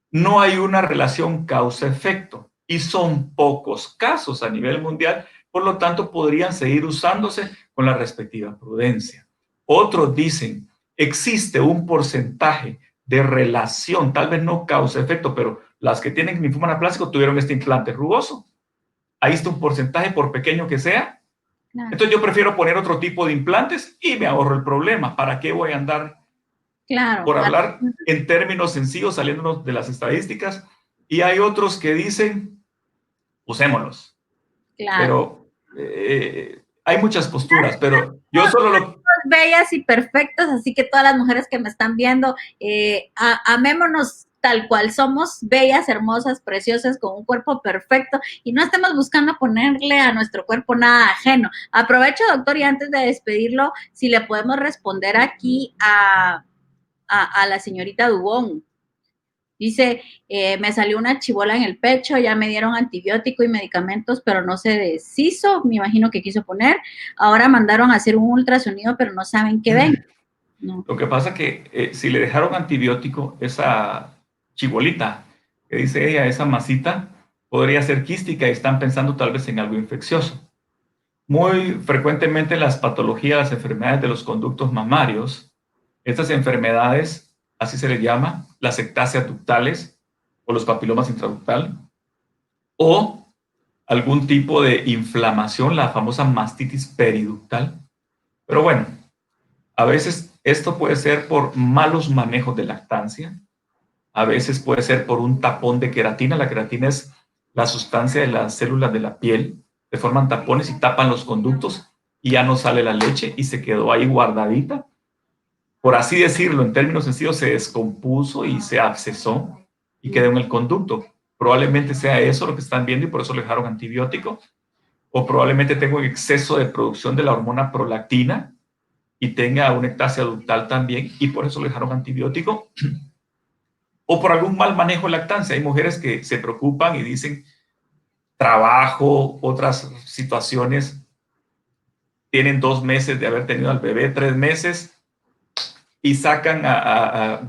no hay una relación causa-efecto y son pocos casos a nivel mundial, por lo tanto podrían seguir usándose con la respectiva prudencia. Otros dicen, existe un porcentaje de relación, tal vez no causa-efecto, pero las que tienen linfoma anaplásico tuvieron este implante rugoso. Ahí está un porcentaje, por pequeño que sea. Claro. Entonces yo prefiero poner otro tipo de implantes y me ahorro el problema. ¿Para qué voy a andar por hablar en términos sencillos, saliéndonos de las estadísticas? Y hay otros que dicen, usémoslos. Claro. Pero hay muchas posturas, pero yo solo lo... Bellas y perfectas, así que todas las mujeres que me están viendo, amémonos tal cual somos, bellas, hermosas, preciosas, con un cuerpo perfecto, y no estemos buscando ponerle a nuestro cuerpo nada ajeno. Aprovecho, doctor, y antes de despedirlo, si le podemos responder aquí a la señorita Dubón. Dice, me salió una chibola en el pecho, ya me dieron antibiótico y medicamentos, pero no se deshizo, me imagino que quiso poner. Ahora mandaron a hacer un ultrasonido, pero no saben qué ven. No. Lo que pasa es que si le dejaron antibiótico, esa chibolita, que dice ella, esa masita, podría ser quística y están pensando tal vez en algo infeccioso. Muy frecuentemente las patologías, las enfermedades de los conductos mamarios, estas enfermedades, así se les llama, las ectasias ductales o los papilomas intraductales, o algún tipo de inflamación, la famosa mastitis periductal. Pero bueno, a veces esto puede ser por malos manejos de lactancia, a veces puede ser por un tapón de queratina. La queratina es la sustancia de las células de la piel, se forman tapones y tapan los conductos y ya no sale la leche y se quedó ahí guardadita. Por así decirlo, en términos sencillos, se descompuso y se abscesó y quedó en el conducto. Probablemente sea eso lo que están viendo y por eso le dejaron antibiótico. O probablemente tengo exceso de producción de la hormona prolactina y tenga una ectasia ductal también y por eso le dejaron antibiótico. O por algún mal manejo de lactancia. Hay mujeres que se preocupan y dicen trabajo, otras situaciones, tienen 2 meses de haber tenido al bebé, 3 meses, y sacan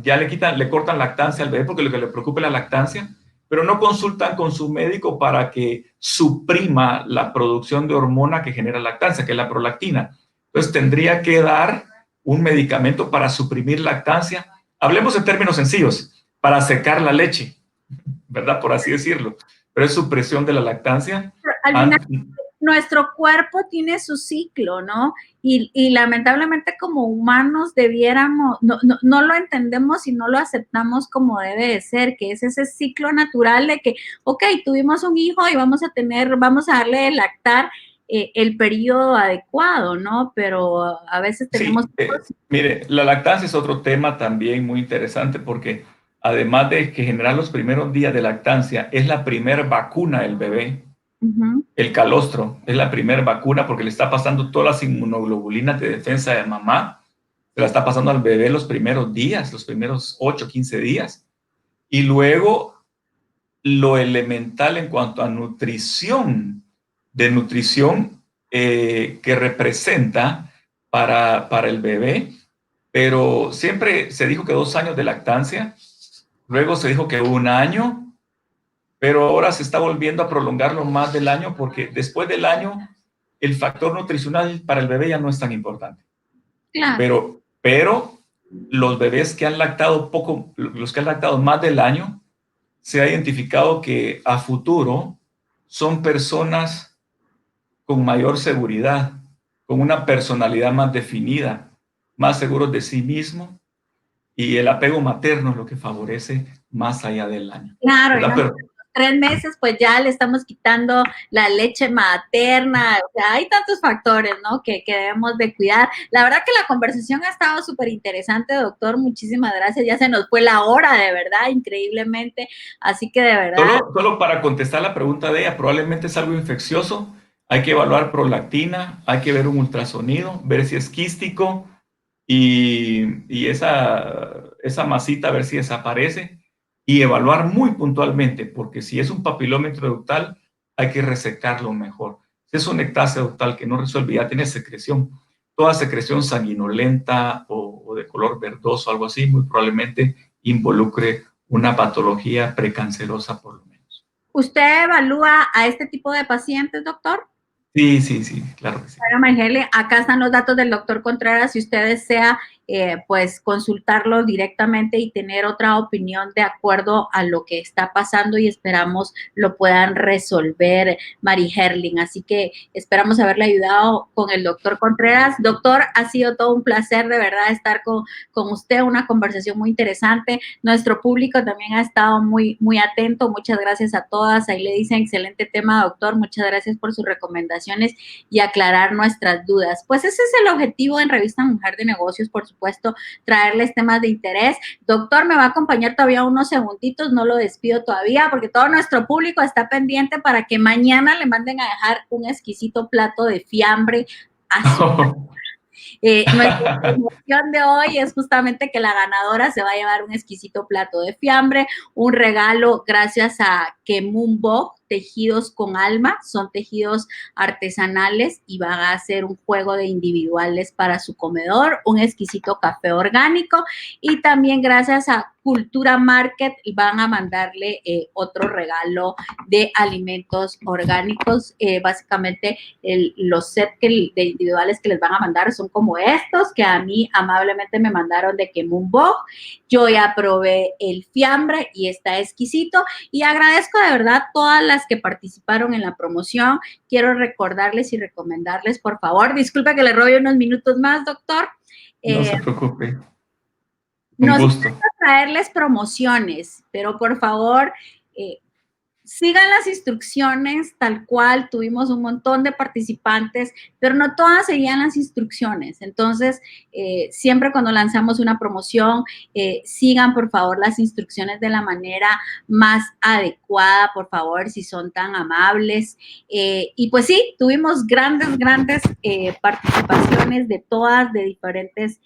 ya le cortan lactancia al bebé porque lo que le preocupa es la lactancia, pero no consultan con su médico para que suprima la producción de hormona que genera lactancia, que es la prolactina. Entonces tendría que dar un medicamento para suprimir lactancia. Hablemos en términos sencillos, para secar la leche, ¿verdad? Por así decirlo. Pero es supresión de la lactancia. Al final, nuestro cuerpo tiene su ciclo, ¿no? Y lamentablemente como humanos debiéramos, no lo entendemos y no lo aceptamos como debe de ser, que es ese ciclo natural de que, ok, tuvimos un hijo y vamos a darle de lactar el periodo adecuado, ¿no? Pero a veces tenemos... Sí, mire, la lactancia es otro tema también muy interesante porque además de que generar los primeros días de lactancia es la primera vacuna del bebé. El calostro es la primera vacuna porque le está pasando todas las inmunoglobulinas de defensa de mamá, se la está pasando al bebé los primeros días, los primeros 8, 15 días. Y luego lo elemental en cuanto a nutrición, que representa para el bebé, pero siempre se dijo que 2 años de lactancia, luego se dijo que 1 año, pero ahora se está volviendo a prolongarlo más del año porque después del año el factor nutricional para el bebé ya no es tan importante. Claro. Pero los bebés que han lactado poco, los que han lactado más del año, se ha identificado que a futuro son personas con mayor seguridad, con una personalidad más definida, más seguros de sí mismos, y el apego materno es lo que favorece más allá del año. Claro, 3 meses, pues ya le estamos quitando la leche materna, o sea, hay tantos factores, ¿no? Que debemos de cuidar. La verdad que la conversación ha estado súper interesante, doctor, muchísimas gracias, ya se nos fue la hora, de verdad, increíblemente, así que de verdad. Solo para contestar la pregunta de ella, probablemente es algo infeccioso, hay que evaluar prolactina, hay que ver un ultrasonido, ver si es quístico, y esa masita a ver si desaparece, y evaluar muy puntualmente, porque si es un papiloma intraductal, hay que resecarlo mejor. Si es una ectasia ductal que no resuelve, ya tiene secreción, toda secreción sanguinolenta o de color verdoso, algo así, muy probablemente involucre una patología precancerosa por lo menos. ¿Usted evalúa a este tipo de pacientes, doctor? Sí, claro que sí. Bueno, Marigeli, acá están los datos del doctor Contreras, si usted desea, pues consultarlo directamente y tener otra opinión de acuerdo a lo que está pasando y esperamos lo puedan resolver, Mari Herling. Así que esperamos haberle ayudado con el doctor Contreras. Doctor, ha sido todo un placer de verdad estar con usted, una conversación muy interesante. Nuestro público también ha estado muy, muy atento. Muchas gracias a todas. Ahí le dicen, excelente tema, doctor. Muchas gracias por sus recomendaciones y aclarar nuestras dudas. Pues ese es el objetivo en Revista Mujer de Negocios, por supuesto, traerles temas de interés. Doctor, me va a acompañar todavía unos segunditos, no lo despido todavía, porque todo nuestro público está pendiente para que mañana le manden a dejar un exquisito plato de fiambre azul. Nuestra promoción de hoy es justamente que la ganadora se va a llevar un exquisito plato de fiambre, un regalo gracias a Kemunbo, tejidos con alma, son tejidos artesanales y van a hacer un juego de individuales para su comedor, un exquisito café orgánico y también gracias a Cultura Market van a mandarle otro regalo de alimentos orgánicos. Básicamente los sets de individuales que les van a mandar son como estos que a mí amablemente me mandaron de Kemunbo. Yo ya probé el fiambre y está exquisito y agradezco de verdad todas las que participaron en la promoción. Quiero recordarles y recomendarles, por favor, disculpe que le robe unos minutos más, doctor. No se preocupe. Nos gusta traerles promociones, pero por favor, sigan las instrucciones tal cual. Tuvimos un montón de participantes, pero no todas seguían las instrucciones. Entonces, siempre cuando lanzamos una promoción, sigan por favor las instrucciones de la manera más adecuada, por favor, si son tan amables. Y pues sí, tuvimos grandes participaciones de todas, de diferentes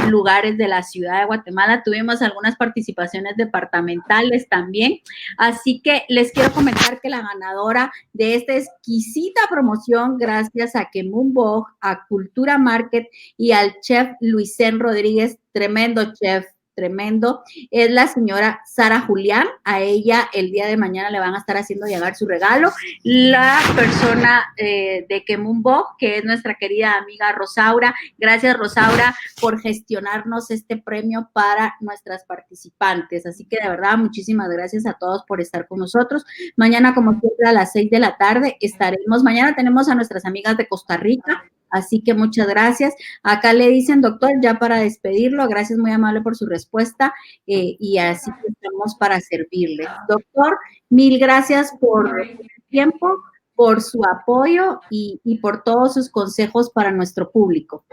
lugares de la ciudad de Guatemala. Tuvimos algunas participaciones departamentales también. Así que les quiero comentar que la ganadora de esta exquisita promoción, gracias a Kemunbo, a Cultura Market y al chef Luisén Rodríguez, tremendo chef, tremendo, es la señora Sara Julián. A ella el día de mañana le van a estar haciendo llegar su regalo. La persona de Kemunbo, que es nuestra querida amiga Rosaura. Gracias, Rosaura, por gestionarnos este premio para nuestras participantes. Así que de verdad, muchísimas gracias a todos por estar con nosotros. Mañana, como siempre, a las 6 de la tarde estaremos. Mañana tenemos a nuestras amigas de Costa Rica. Así que muchas gracias. Acá le dicen, doctor, ya para despedirlo, gracias, muy amable por su respuesta y así que estamos para servirle. Doctor, mil gracias por el tiempo, por su apoyo y por todos sus consejos para nuestro público.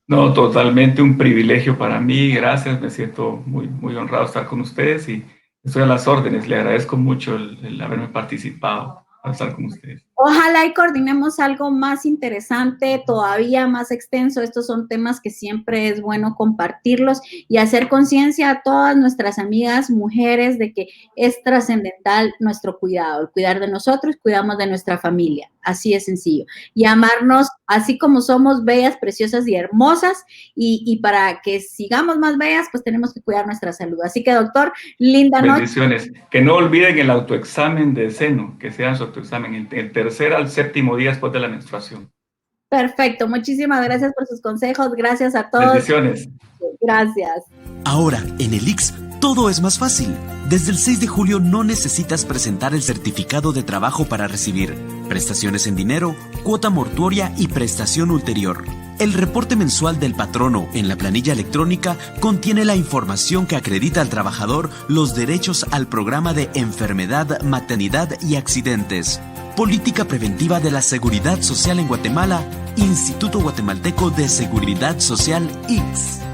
No, totalmente un privilegio para mí, gracias, me siento muy, muy honrado de estar con ustedes y estoy a las órdenes, le agradezco mucho el haberme participado. estar con ustedes. Ojalá y coordinemos algo más interesante, todavía más extenso. Estos son temas que siempre es bueno compartirlos y hacer conciencia a todas nuestras amigas mujeres de que es trascendental nuestro cuidado, el cuidar de nosotros, cuidamos de nuestra familia. Así es sencillo. Y amarnos así como somos, bellas, preciosas y hermosas. Y para que sigamos más bellas, pues tenemos que cuidar nuestra salud. Así que, doctor, linda noche. Bendiciones. Que no olviden el autoexamen de seno, que sea su autoexamen, el tercer al séptimo día después de la menstruación. Perfecto. Muchísimas gracias por sus consejos. Gracias a todos. Bendiciones. Gracias. Ahora, en el ICS, todo es más fácil. Desde el 6 de julio no necesitas presentar el certificado de trabajo para recibir prestaciones en dinero, cuota mortuoria y prestación ulterior. El reporte mensual del patrono en la planilla electrónica contiene la información que acredita al trabajador los derechos al programa de enfermedad, maternidad y accidentes. Política preventiva de la Seguridad Social en Guatemala, Instituto Guatemalteco de Seguridad Social, ICS.